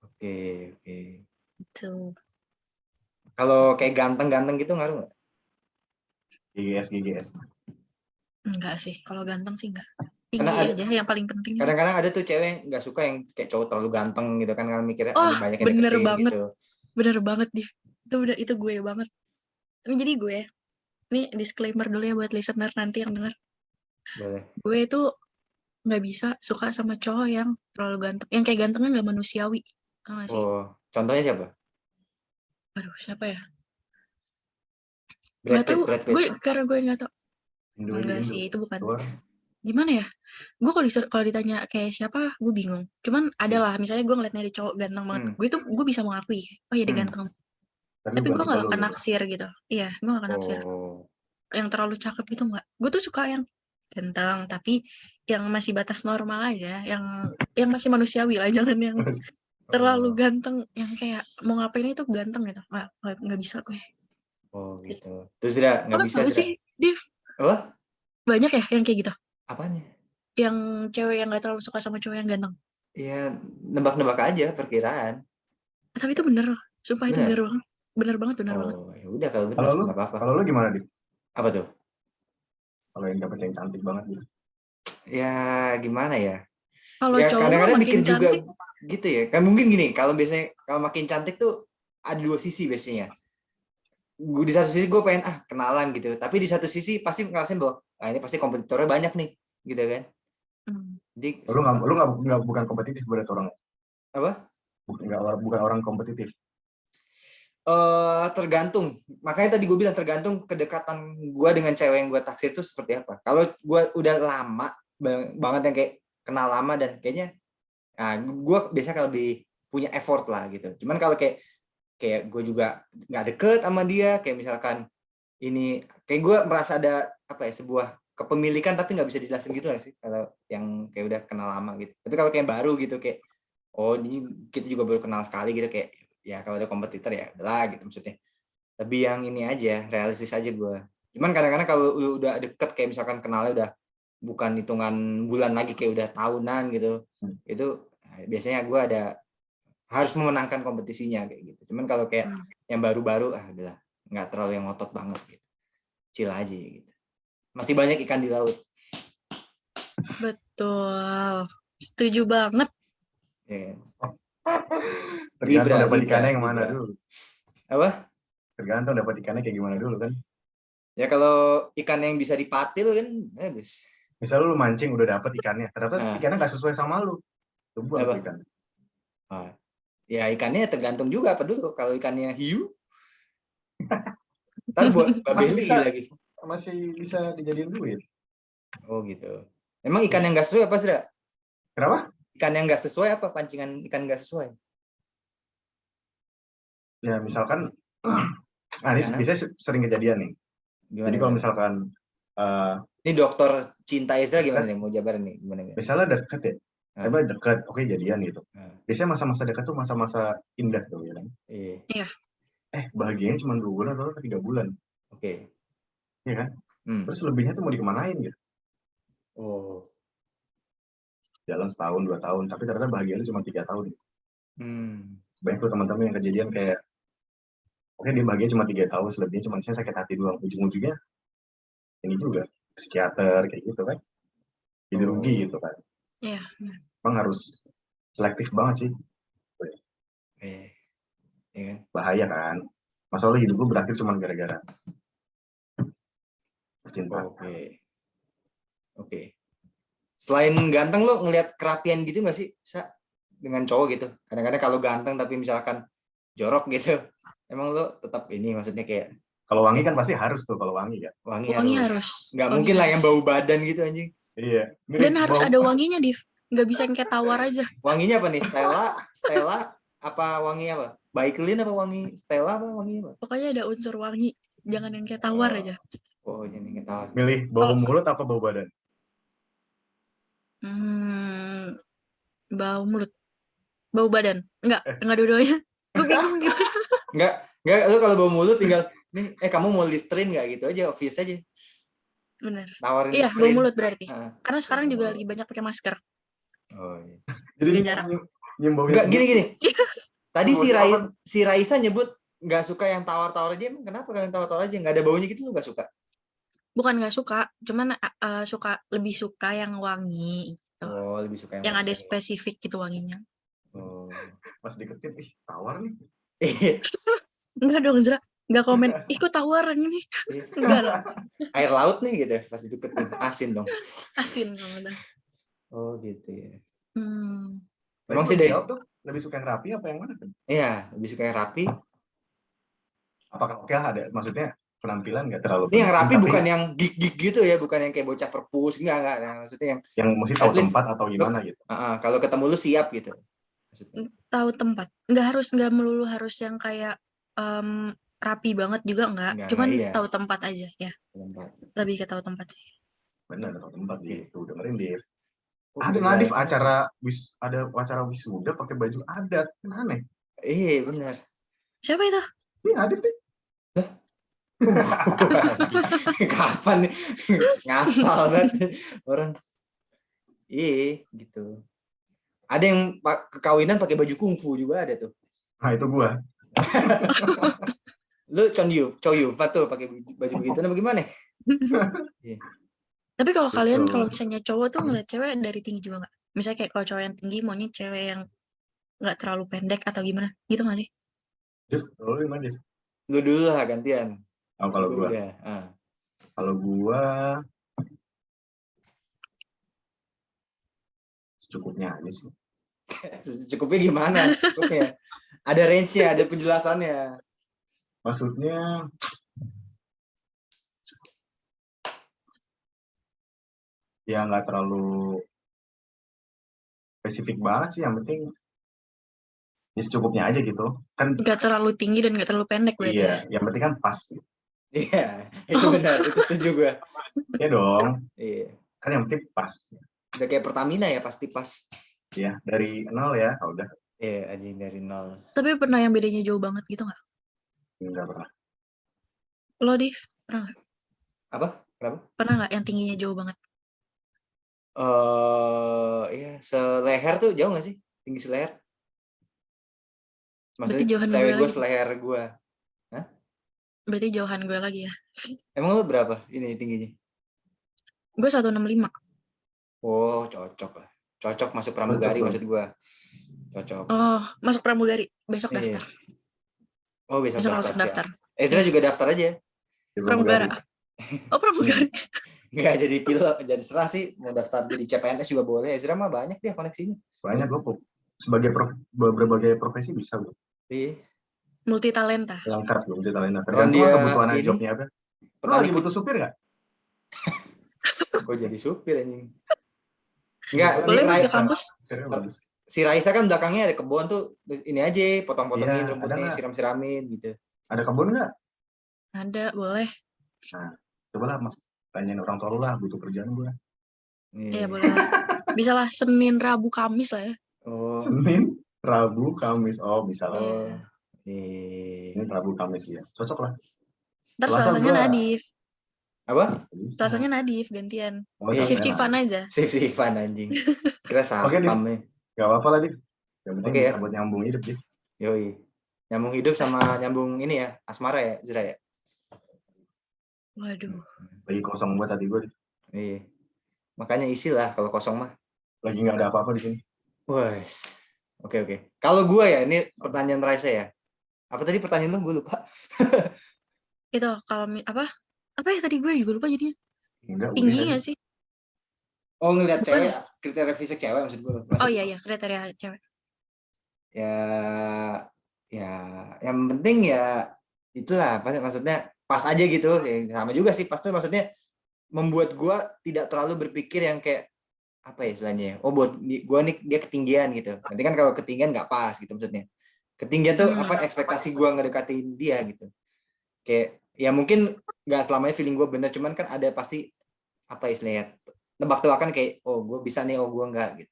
Oke. Gitu. Kalau kayak ganteng gitu ngaruh nggak? GGS. Enggak sih, kalau ganteng sih enggak. Tinggi aja yang paling penting. Kadang-kadang ada tuh cewek yang nggak suka yang kayak cowok terlalu ganteng gitu kan, kalau mikirnya banyak yang bener deketin banget. gitu. Bener banget, Div. Itu gue banget. Jadi gue Ini disclaimer dulu ya buat listener nanti yang denger. Boleh. Gue itu nggak bisa suka sama cowok yang terlalu ganteng, yang kayak gantengnya nggak manusiawi. Tau gak sih? Oh, contohnya siapa? Aduh, siapa ya? Brad Nggak tahu. Pitt. Karena gue nggak tahu. Indo Enggak Indo. sih, itu bukan. Luar. Gimana ya? Gue kalau ditanya kayak siapa, gue bingung. Cuman ada lah, misalnya gue ngeliat dari cowok ganteng banget. Gue bisa mengakui, oh iya dia ganteng. Tapi gue gak akan naksir gitu. Iya, gue gak akan naksir. Yang terlalu cakep gitu nggak. Gue tuh suka yang ganteng, tapi yang masih batas normal aja, yang masih manusiawi lah, jangan yang terlalu ganteng, yang kayak mau ngapain itu ganteng gitu. Nggak bisa gue. Oh gitu. Terus Zira nggak bisa sih, Div? Apa? Banyak ya yang kayak gitu. Apanya? Yang cewek yang nggak terlalu suka sama cowok yang ganteng. Iya, nebak-nebak aja perkiraan. Tapi itu bener loh. Sumpah itu bener banget. Bener banget. Oh, ya udah kalau bener nggak apa-apa. Kalau lu gimana, Dik? Apa tuh? Kalau yang dapet yang cantik banget gitu. Ya gimana ya? Kalau ya cowok kadang-kadang makin mikir cantik, juga gitu ya. Kan mungkin gini, kalau biasanya kalau makin cantik tuh ada dua sisi biasanya. Gue di satu sisi gue pengen kenalan gitu, tapi di satu sisi pasti ngerasain bahwa ini pasti kompetitornya banyak nih, gitu kan? Jadi lu nggak bukan kompetitif berarti orang? Apa? Bukan orang kompetitif. Tergantung. Makanya tadi gue bilang tergantung kedekatan gue dengan cewek yang gue taksir itu seperti apa. Kalau gue udah lama banget yang kayak kenal lama dan kayaknya, nah gue biasanya lebih punya effort lah gitu. Cuman kalau kayak gue juga nggak deket sama dia, kayak misalkan ini kayak gue merasa ada apa ya, sebuah kepemilikan tapi nggak bisa dijelasin gitu nggak sih kalau yang kayak udah kenal lama gitu. Tapi kalau kayak baru gitu kayak ini kita juga baru kenal sekali gitu, kayak ya kalau ada kompetitor ya udahlah gitu maksudnya. Lebih yang ini aja, realistis aja gue. Cuman kadang-kadang kalau lu udah deket kayak misalkan kenalnya udah bukan hitungan bulan lagi, kayak udah tahunan gitu, itu biasanya gue harus memenangkan kompetisinya kayak gitu. Cuman kalau kayak yang baru-baru udahlah, nggak terlalu yang ngotot banget gitu, chill aja gitu. Masih banyak ikan di laut. Betul, setuju banget. Tergantung dapat ikannya yang mana dulu. Apa? Tergantung dapat ikannya kayak gimana dulu kan. Ya kalau ikan yang bisa dipatil kan bagus. Misal lu mancing udah dapat ikannya, ternyata ikannya nggak sesuai sama lu. Coba apa ikan? Ya ikannya tergantung juga apa dulu. Kalau ikannya hiu, ntar buat babeli lagi. Masih bisa dijadiin duit. Oh gitu. Emang ikan yang nggak sesuai apa sih? Kenapa? Ikan yang nggak sesuai apa? Pancingan ikan nggak sesuai? Ya misalkan, ini biasanya sering kejadian nih. Jadi kalau misalkan ini dokter cinta Israel gimana nih, mau jabarin nih gimana? Misalnya deket ya, deket, oke jadian gitu. Biasanya masa-masa dekat tuh masa-masa indah tuh ya kan. Iya. Bahagianya cuma 2 bulan atau 3 bulan. Oke. Iya kan? Terus lebihnya tuh mau dikemanain gitu. Oh. Jalan setahun 2 tahun, tapi ternyata bahagianya cuma 3 tahun. Banyak tuh teman-teman yang kejadian kayak, oke dia bahagia cuma 3 tahun, selebihnya cuma sakit hati doang. Ujung-ujungnya ini juga psikiater kayak gitu kan. Jadi rugi gitu kan. Iya. Emang harus selektif banget sih. Bahaya kan. Masalah hidup gue berakhir cuma gara-gara cinta. Oke. Selain ganteng lo ngelihat kerapian gitu nggak sih, Sa? Dengan cowok gitu. Kadang-kadang kalau ganteng tapi misalkan jorok gitu, emang lo tetap ini, maksudnya kayak kalau wangi kan pasti harus tuh, kalau wangi kan. Wangi harus. Nggak mungkin lah yang bau badan gitu anjing. Iya. Dan harus ada wanginya, Div. Nggak bisa yang kayak tawar aja. Wanginya apa nih? Stella apa wangi apa? Baiklin apa wangi Stella apa wangi apa? Pokoknya ada unsur wangi. Jangan yang kayak tawar aja. Oh, jangan yang kayak tawar. Milih bau mulut apa bau badan? Bau mulut. Bau badan. Enggak dua-duanya. Gue bingung gimana. Enggak, lu kalau bau mulut tinggal nih, kamu mau Listerine nggak gitu aja, obvious aja. Bener. Tawarin iya, Listerine. bau mulut berarti. Karena sekarang juga lagi banyak pakai masker. Oh iya. Jadi jarang. Enggak, gini. Tadi si Raisa nyebut nggak suka yang tawar-tawar aja. Emang kenapa yang tawar-tawar aja? Nggak ada baunya gitu, lu nggak suka? Bukan nggak suka, cuman lebih suka yang wangi. Gitu. Oh, lebih suka yang ada spesifik gitu wanginya. Pas deketin, tawar nih. Enggak dong, Zra. Nggak komen, ikut tawaran ini. Enggak lah. Air laut nih gitu pas dideketin. Asin dong. Asin kalau udah. Oh gitu ya. Emang Emang sih deh. tuh lebih suka yang rapi apa yang mana? Iya, lebih suka yang rapi. Apakah oke ada? Maksudnya penampilan nggak terlalu. Ini yang rapi tapi bukan yang gig-gig gitu ya, bukan yang kayak bocah perpus, enggak. Nah, maksudnya yang mesti tahu tempat atau gimana gitu. Kalau ketemu lu siap gitu. Tahu tempat. Nggak melulu harus yang kayak rapi banget juga enggak. Cuman tahu tempat aja ya. Tempat. Lebih ke tahu tempat sih. Benar, tahu tempat gitu. Dengerin Div. Ada Nadif ada acara wisuda pakai baju adat. Aneh. Iya, benar. Siapa itu? Ini Nadif nih. Kapan nih? Ngasal banget orang. Iya, gitu. Ada yang kekawinan pakai baju kungfu juga ada tuh. Nah, itu gua. Lu Choyu tuh pakai baju begitu apa gimana? Yeah. Tapi kalau kalian kalau misalnya cowok tuh ngeliat cewek dari tinggi juga nggak? Misalnya kayak kalau cowok yang tinggi maunya cewek yang nggak terlalu pendek atau gimana? Gitu nggak sih? Lu gimana? Lu dulu lah gantian. Oh, kalau gua. Kalau gua secukupnya aja sih. Secukupnya gimana? Secukupnya. Ada range-nya, ada penjelasannya. Maksudnya ya nggak terlalu spesifik banget sih, yang penting ya secukupnya aja gitu kan. Nggak terlalu tinggi dan nggak terlalu pendek berarti. Iya, yang penting kan pas. Iya, itu benar, itu setuju gue. Iya dong. Iya. Kan yang penting pas. Udah kayak Pertamina ya, pasti pas. Iya, dari 0 ya, udah. Iya, anjing dari 0. Tapi pernah yang bedanya jauh banget gitu nggak? Enggak pernah. Lo, Div, pernah nggak? Apa? Kenapa? Pernah nggak yang tingginya jauh banget? Iya, seleher tuh jauh nggak sih? Tinggi seleher? Maksudnya cewek gue seleher gue. Hah? Berarti jauhan gue lagi ya. Emang lo berapa ini tingginya? Gue 165. Oh, cocok lah. Cocok masuk pramugari maksud gue. Cocok. Oh, masuk pramugari. Besok daftar. Oh, besok daftar. Ezra juga daftar aja. Pramugara. Oh, pramugari. Nggak jadi pilot, jadi serah sih. Mau daftar jadi CPNS juga boleh. Ezra mah banyak dia koneksinya. Banyak loh. Sebagai berbagai profesi bisa loh. Iya. Multi talenta. Lengkap loh, multi talenta. Tergantung kebutuhan jobnya apa. Lo lagi butuh supir nggak? Gue jadi supir anjing. Enggak, boleh ke kampus. Si Raisa kan belakangnya ada kebun tuh, ini aja potong-potongin rumputnya, siram-siramin gitu. Ada kebun nggak? Ada, boleh. Nah, coba lah mas, tanyain orang tua lu lah, butuh kerjaan gue. Iya boleh. Bisa lah Senin, Rabu, Kamis lah ya. Oh. Senin, Rabu, Kamis, oh bisa lah. Oh. Ini Rabu, Kamis ya, cocok lah. Ntar Selasanya Nadif. Apa? Selasanya Nadif gantian. Shift-shiftan aja. Shift-shiftan anjing. Kira sapam nih. Gak apa-apa lah, Dik. Yang penting bisa buat nyambung hidup, Dik. Yoi. Nyambung hidup sama nyambung ini ya, asmara ya, Zra ya? Waduh. Lagi kosong buat tadi gue. Iya. Makanya isi lah kalau kosong mah. Lagi nggak ada apa-apa di sini. Wes. Oke. Kalau gue ya, ini pertanyaan Raisa ya. Apa tadi pertanyaan lu? Gue lupa. Itu kalau apa? Apa ya tadi gue juga lupa jadinya. Enggak, tinggi nggak sih? Oh, ngeliat cewek, kriteria fisik cewek maksud gue. Oh iya, kriteria cewek. Ya, yang penting ya itulah, maksudnya pas aja gitu. Ya, sama juga sih, pas tuh maksudnya membuat gue tidak terlalu berpikir yang kayak apa ya istilahnya. Oh, buat gue nih dia ketinggian gitu. Nanti kan kalau ketinggian nggak pas gitu maksudnya. Ketinggian tuh apa ekspektasi gue ngedekatin dia gitu. Kayak ya mungkin nggak selamanya feeling gue bener, cuman kan ada pasti apa istilahnya nebak-tebakan kayak oh gue bisa nih, oh gue enggak gitu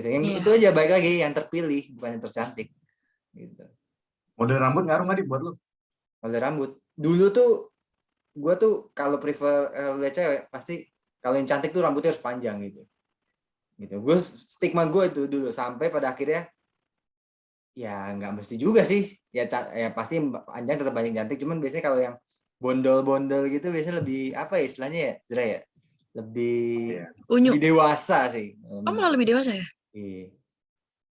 yang itu aja. Baik lagi yang terpilih bukan yang tercantik gitu. Model rambut ngaruh nggak buat lo? Model rambut dulu tuh gue tuh kalau prefer lihat cewek pasti kalau yang cantik tuh rambutnya harus panjang gitu gue stigma gue itu dulu sampai pada akhirnya ya nggak mesti juga sih ya pasti panjang tetap banyak cantik, cuman biasanya kalau yang bondol-bondol gitu biasanya lebih apa ya istilahnya ya Zra ya, lebih dewasa sih. Oh malah lebih dewasa ya? Iya.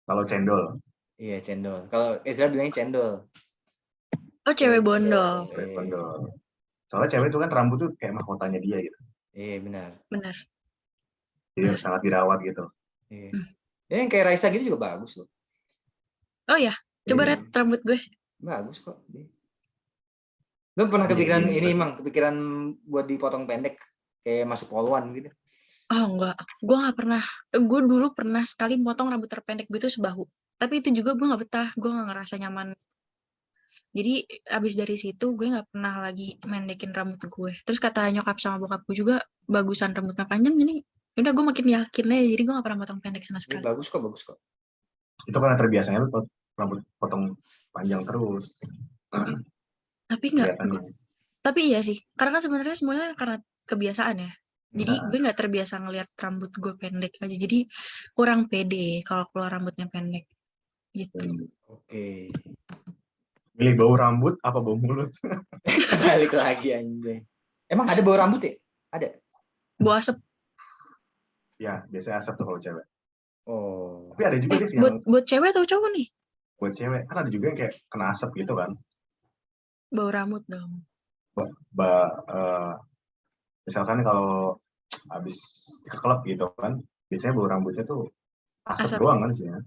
Kalau cendol? Iya cendol. Kalau Ezra bilangnya cendol. Oh, cewek bondol. Cewek bondol. Soalnya cewek itu kan rambut tuh kayak mahkotanya dia gitu. Iya benar. Benar. Jadi harus sangat dirawat gitu. Iya. Yang kayak Raisa gitu juga bagus loh. Oh ya, coba red rambut gue. Bagus kok. Lu pernah kepikiran ini emang kepikiran buat dipotong pendek kayak masuk poluan gitu? Oh enggak, gue nggak pernah. Gue dulu pernah sekali motong rambut terpendek gue itu sebahu. Tapi itu juga gue nggak betah, gue nggak ngerasa nyaman. Jadi abis dari situ gue nggak pernah lagi mendekin rambut gue. Terus kata nyokap sama bokap gue juga bagusan rambutnya panjang, jadi udah gue makin yakin aja. Jadi gue nggak pernah potong pendek sama sekali. Bagus kok. Itu karena terbiasanya lu rambut potong panjang terus. Tapi enggak. Tapi iya sih, karena kan sebenarnya semuanya karena kebiasaan ya. Jadi gue nggak terbiasa ngelihat rambut gue pendek aja. Jadi kurang pede kalau keluar rambutnya pendek. Gitu. Oke. Milih bau rambut apa bau mulut? Balik lagi anjing. Emang ada bau rambut ya? Ada. Bau asap. Ya, biasanya asap tuh kalau cewek. Oh. Tapi ada juga deh yang buat cewek atau cowok nih? Buat cewek kan ada juga yang kayak kena asap gitu kan. Bau rambut dong. Misalkan kalau habis ke klub gitu kan, biasanya bau rambutnya tuh asap doang kan sih ya.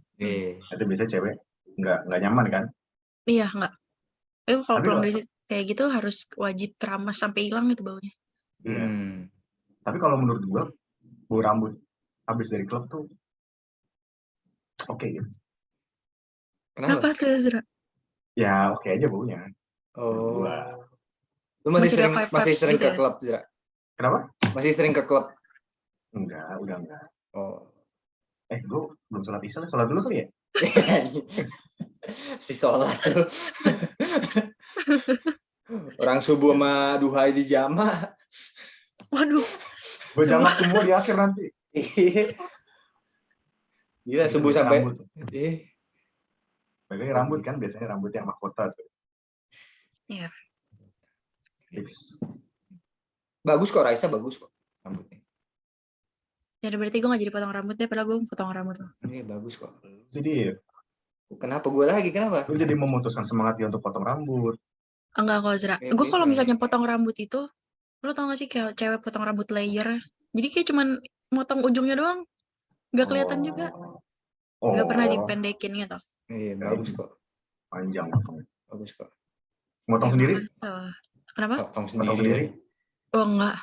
Itu biasanya cewek nggak nyaman kan? Iya nggak. Kalau pulang dari kayak gitu harus wajib keramas sampai hilang itu baunya. Iya. Tapi kalau menurut gua bau rambut habis dari klub tuh oke gitu. Kenapa tuh, Zra? Ya oke aja baunya. Oh. Lu masih sering ke klub, Zra? Kenapa? Masih sering ke klub? Enggak, udah enggak. Oh. Gue belum sholat isya, sholat dulu kali ya? Si sholat tuh. Orang subuh sama duha di jamaah. Waduh. Gue jamaah semua di akhir nanti. Gila, subuh sampai. Bagaimana rambut kan, biasanya rambut yang mahkota tuh. Iya. Bagus kok, Raisa bagus kok rambutnya. Ya berarti gue gak jadi potong rambut deh, padahal gue potong rambut loh. Ini bagus kok. Jadi kenapa gue lagi? Kenapa? Lu jadi memutuskan semangat dia untuk potong rambut. Enggak kok, Zra. Gue kalau misalnya potong rambut itu, lu tau gak sih kayak cewek potong rambut layer? Jadi kayak cuman motong ujungnya doang. Gak kelihatan juga. Gak pernah dipendekin gitu. Iya, bagus kok. Panjang potongnya. Bagus kok. Motong sendiri? Kenapa? Potong sendiri. Oh enggak.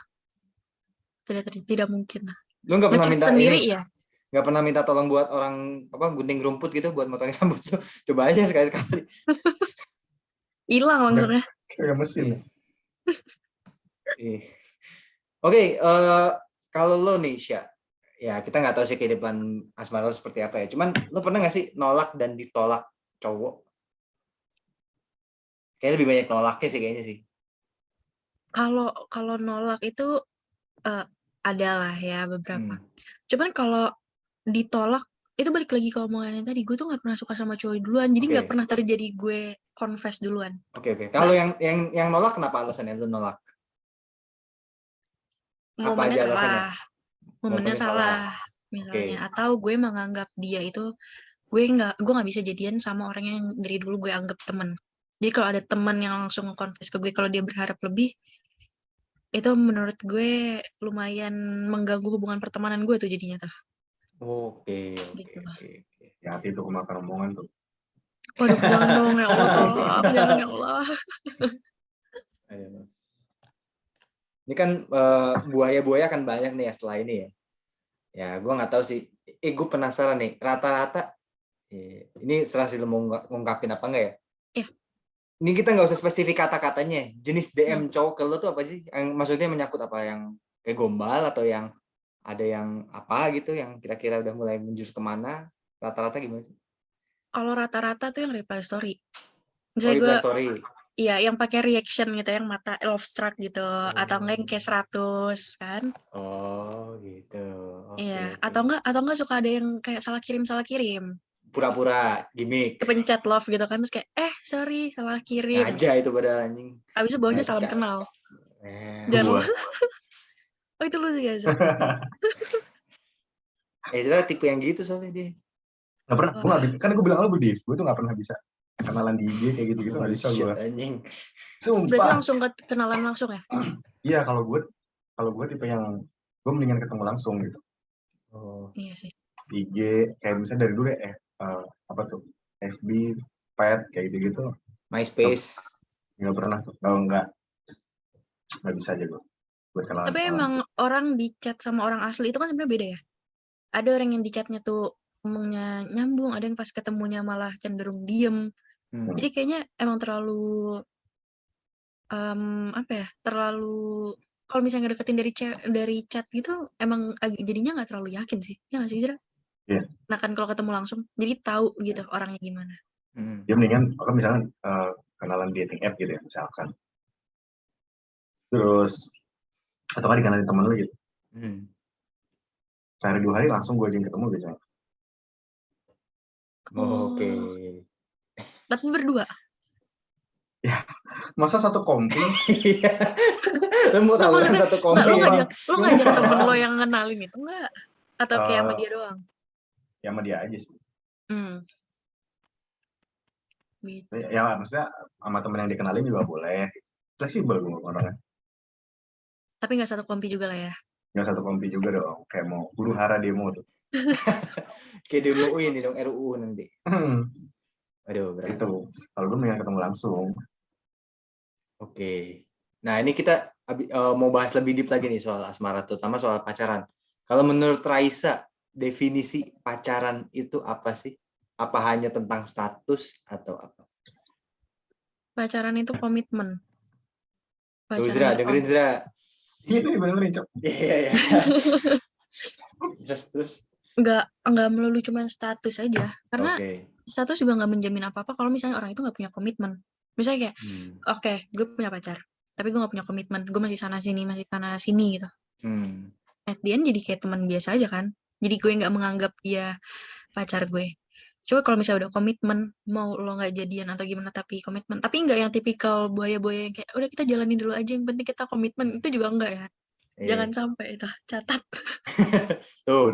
Tidak mungkin lah. Lu nggak pernah minta sendiri ini? Ya? Nggak pernah minta tolong buat orang gunting rumput gitu buat motongin rambut tuh? Coba aja sekali-sekali. Hilang langsung ya. Kayak mesin. Oke, kalau lo nih Syah, ya kita nggak tahu sih kehidupan asmara seperti apa ya. Cuman lo pernah nggak sih nolak dan ditolak cowok? Kayaknya lebih banyak nolaknya sih kayaknya sih. Kalau nolak itu adalah ya beberapa. Cuman kalau ditolak itu balik lagi ke omongannya tadi, gue tuh nggak pernah suka sama cowok duluan, jadi nggak pernah terjadi gue confess duluan. Oke. Kalau yang nolak kenapa alasannya lu nolak? Momennya salah. Momennya salah misalnya, atau gue menganggap dia itu gue nggak bisa jadian sama orang yang dari dulu gue anggap teman. Jadi kalau ada teman yang langsung confess ke gue kalau dia berharap lebih, itu menurut gue lumayan mengganggu hubungan pertemanan gue tuh jadinya tuh. Oke. Ya hati tuh kemakan omongan tuh. Waduh, jangan dong ya Allah, jangan ya Allah. Ini kan buaya-buaya kan banyak nih ya setelah ini ya. Ya gue nggak tahu sih. Gue penasaran nih, rata-rata ini serasi lu mau ngungkapin apa enggak ya? Iya. Ini kita nggak usah spesifik kata-katanya. Jenis DM cowok ke lu tuh apa sih? Yang maksudnya menyangkut apa, yang kayak gombal atau yang ada yang apa gitu yang kira-kira udah mulai menjurus kemana? Rata-rata gimana sih? Kalau rata-rata tuh yang reply story. Reply story. Iya, yang pakai reaction gitu, yang mata love struck gitu, atau enggak yang kayak 100 kan? Oh gitu. Iya, atau enggak suka ada yang kayak salah kirim. Pura-pura gimmick. Kepencet love gitu kan, terus kayak sorry salah kirim. Sengaja itu pada anjing. Abis itu bawahnya salam kenal. Dan oh itu lu sih guys. Ezra tipe yang gitu soalnya dia. Gak pernah, gue bilang lo Budif, gue tuh gak pernah bisa kenalan di IG kayak gitu-gitu nggak bisa gue. Anjing. Berarti Sumpah. langsung kenalan langsung ya? Iya, kalau gue tipe yang gue mendingan ketemu langsung gitu. Oh. Iya sih. IG kayak misalnya dari dulu ya apa tuh FB, Pet kayak gitu-gitu. MySpace. Nggak pernah tuh. Kalau nggak bisa aja gue buat kenalan. Tapi emang orang di chat sama orang asli itu kan sebenarnya beda ya. Ada orang yang di chatnya tuh ngomongnya nyambung, ada yang pas ketemunya malah cenderung diem. Jadi kayaknya emang terlalu apa ya? Terlalu kalau misalnya deketin dari chat gitu emang jadinya nggak terlalu yakin sih. Ya nggak sih, Zra? Iya. Nah kan kalau ketemu langsung, jadi tahu gitu orangnya gimana. Dia mendingan kalau misalnya kenalan dating app gitu ya misalkan. Terus atau kan dikenalin temen lu gitu. Sehari 2 hari langsung gue aja ketemu biasanya. Oke. Tapi berdua? Ya, masa satu kompi? Iya. Lu mau tahu kan satu kompi? Lu ngajak temen lo yang ngenalin itu enggak? Atau kayak sama dia doang? Ya sama dia aja sih. Gitu. Ya maksudnya sama temen yang dikenalin juga boleh. Fleksibel gue orangnya. Tapi nggak satu kompi juga lah ya? Nggak satu kompi juga dong. Kayak mau huru hara demo tuh. Kayak demo ini dong RUU nanti. Aduh, berat. Itu. Kalau gue mendingan ketemu langsung. Oke. Nah, ini kita mau bahas lebih deep lagi nih soal asmara, terutama soal pacaran. Kalau menurut Raisa, definisi pacaran itu apa sih? Apa hanya tentang status atau apa? Pacaran itu komitmen. Tuh, Zra, dengerin Zra. Iya, bener-bener Cok. Iya. Terus. Nggak melulu cuma status aja. Karena status juga nggak menjamin apa-apa kalau misalnya orang itu nggak punya komitmen. Misalnya kayak, oke, gue punya pacar, tapi gue nggak punya komitmen. Gue masih sana sini gitu. At the end jadi kayak teman biasa aja kan. Jadi gue nggak menganggap dia pacar gue. Coba kalau misalnya udah komitmen, mau lo nggak jadian atau gimana tapi komitmen. Tapi nggak yang tipikal buaya-buaya yang kayak udah kita jalanin dulu aja yang penting kita komitmen. Itu juga enggak ya. Jangan sampai itu, catat. Tuh,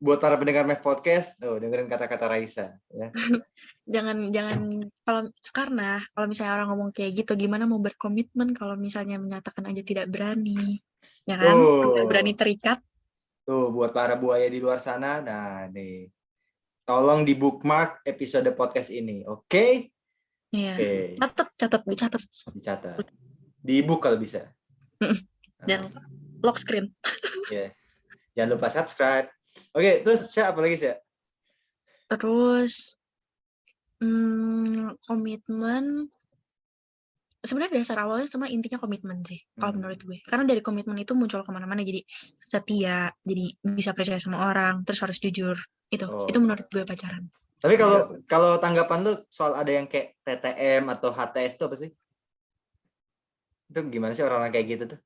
buat para pendengar Mac Podcast, dengerin kata-kata Raisa ya. jangan kalau misalnya orang ngomong kayak gitu, gimana mau berkomitmen kalau misalnya menyatakan aja tidak berani. Ya kan? Tidak berani terikat. Tuh, buat para buaya di luar sana, nah nih. Tolong di bookmark episode podcast ini, oke? Iya. Catat. Dicatat. Di-book kalau bisa. Dan lock screen. Yeah. Jangan lupa subscribe. Oke, terus apa lagi sih? Terus komitmen. Sebenarnya dasar awalnya sebenarnya intinya komitmen sih, kalau menurut gue. Karena dari komitmen itu muncul kemana-mana, jadi setia, jadi bisa percaya sama orang, terus harus jujur. Itu menurut gue pacaran. Tapi kalau tanggapan lu soal ada yang kayak TTM atau HTS itu apa sih? Itu gimana sih orang-orang kayak gitu tuh?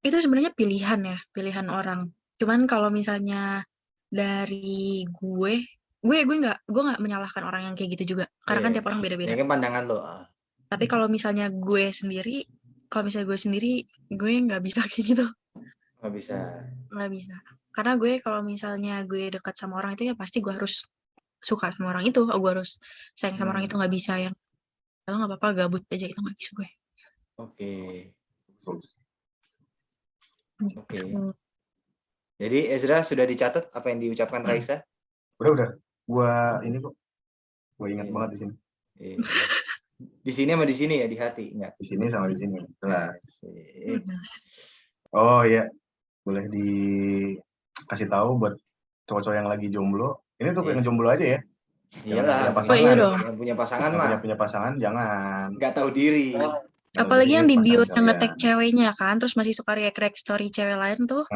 Itu sebenarnya pilihan orang. Cuman kalau misalnya dari gue nggak menyalahkan orang yang kayak gitu juga. Karena kan tiap orang beda-beda. Ya kan pandangan lo. Tapi kalau misalnya gue sendiri, gue nggak bisa kayak gitu. Nggak bisa. Karena gue kalau misalnya gue dekat sama orang itu ya pasti gue harus suka sama orang itu, gue harus sayang sama orang itu. Nggak bisa yang kalau nggak apa-apa gabut aja, itu nggak bisa gue. Oke. Jadi Ezra sudah dicatat apa yang diucapkan Raisa? Udah. Gue ingat banget di sini. Di sini sama di sini ya, di hati enggak? Di sini sama di sini. Jelas. Oh iya, boleh dikasih tahu buat cowok-cowok yang lagi jomblo. Ini tuh yang jomblo aja ya. Iyalah, punya pasangan mah. Punya pasangan jangan. Nggak tahu diri. Apalagi yang di bio yang nge-tag ceweknya kan, terus masih suka react story cewek lain tuh.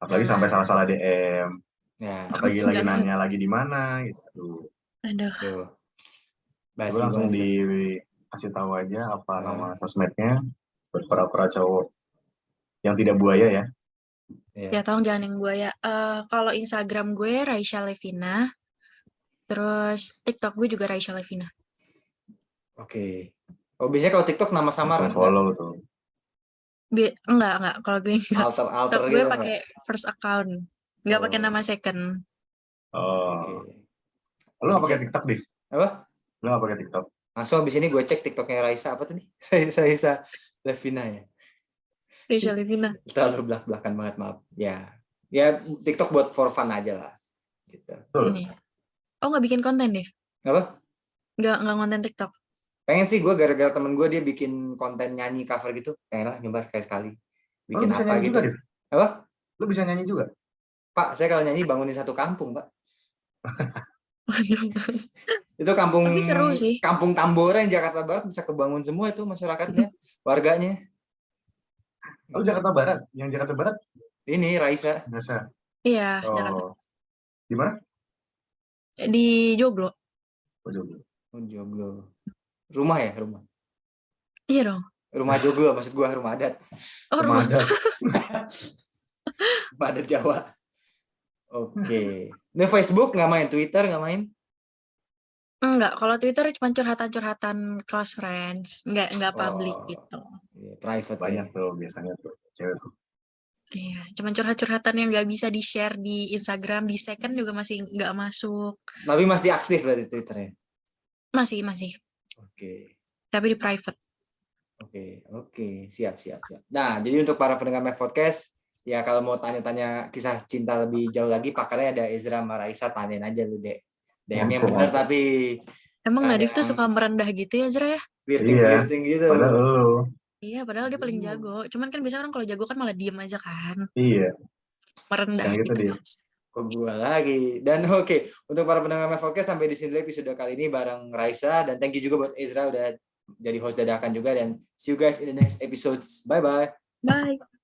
Apalagi sampai salah-salah DM. Apalagi lagi nanya lagi di mana gitu. Aduh. Gue langsung dikasih tahu aja apa nama sosmednya buat para cowok yang tidak buaya ya. Ya tolong jangan yang buaya. Kalau Instagram gue Raisya Levina, terus TikTok gue juga Raisya Levina. Oke. Oh biasanya kalau TikTok nama samaran. Follow tuh. Enggak. Kalau gue enggak. Alter gue pakai first account, enggak pakai nama second. Lu nggak pakai TikTok deh? Apa? Lu nggak pakai TikTok? Langsung abis ini gue cek TikToknya Raisa apa tadi? Raisa Levina ya. Raisa Levina. Terlalu belak-belakan banget, maaf. Ya TikTok buat for fun aja lah. Gitu. Oh nggak bikin konten deh? Apa? Nggak konten TikTok. Pengen sih gue gara-gara temen gue dia bikin konten nyanyi cover gitu. Pengen lah nyoba sekali-sekali. Bikin bisa apa nyanyi gitu. Juga, apa? Lu bisa nyanyi juga? Pak, saya kalau nyanyi bangunin satu kampung, Pak. Waduh. Itu kampung. Tapi seru sih. Kampung Tambora yang Jakarta Barat bisa kebangun semua itu masyarakatnya, warganya. Oh, Jakarta Barat. Yang Jakarta Barat? Ini Raisa. Iya, oh. Jakarta. Di mana? Di Joglo. Oh, Joglo. Oh, Joglo. Rumah ya, rumah. Iya dong. Rumah Joglo, maksud gua rumah adat. Oh, rumah adat. Rumah adat Jawa. Oke. Ini Facebook nggak main, Twitter nggak main? Enggak, kalau Twitter cuma curhatan-curhatan close friends, enggak public gitu. Private. Banyak tuh biasanya tuh cewek tuh. Iya, cuma curhat-curhatan yang nggak bisa di-share di Instagram, di second juga masih nggak masuk. Tapi masih aktif berarti Twitternya? Masih. Oke. Tapi di private. Oke. Siap. Nah, jadi untuk para pendengar Mac Podcast, ya kalau mau tanya-tanya kisah cinta lebih jauh lagi, pakarnya ada Ezra sama Raisa, tanyain aja lu, Dek. DM yang bener tapi... Emang Nadif tuh suka merendah gitu ya, Ezra ya? Flirting gitu. Padahal lu. Iya, padahal dia paling jago. Cuman kan biasanya orang kalau jago kan malah diem aja kan. Iya. Merendah gitu. Kok gua lagi. Dan oke, untuk para pendengar podcast sampai di sini episode kali ini bareng Raisa, dan thank you juga buat Ezra udah jadi host dadakan juga, dan see you guys in the next episodes. Bye. Bye.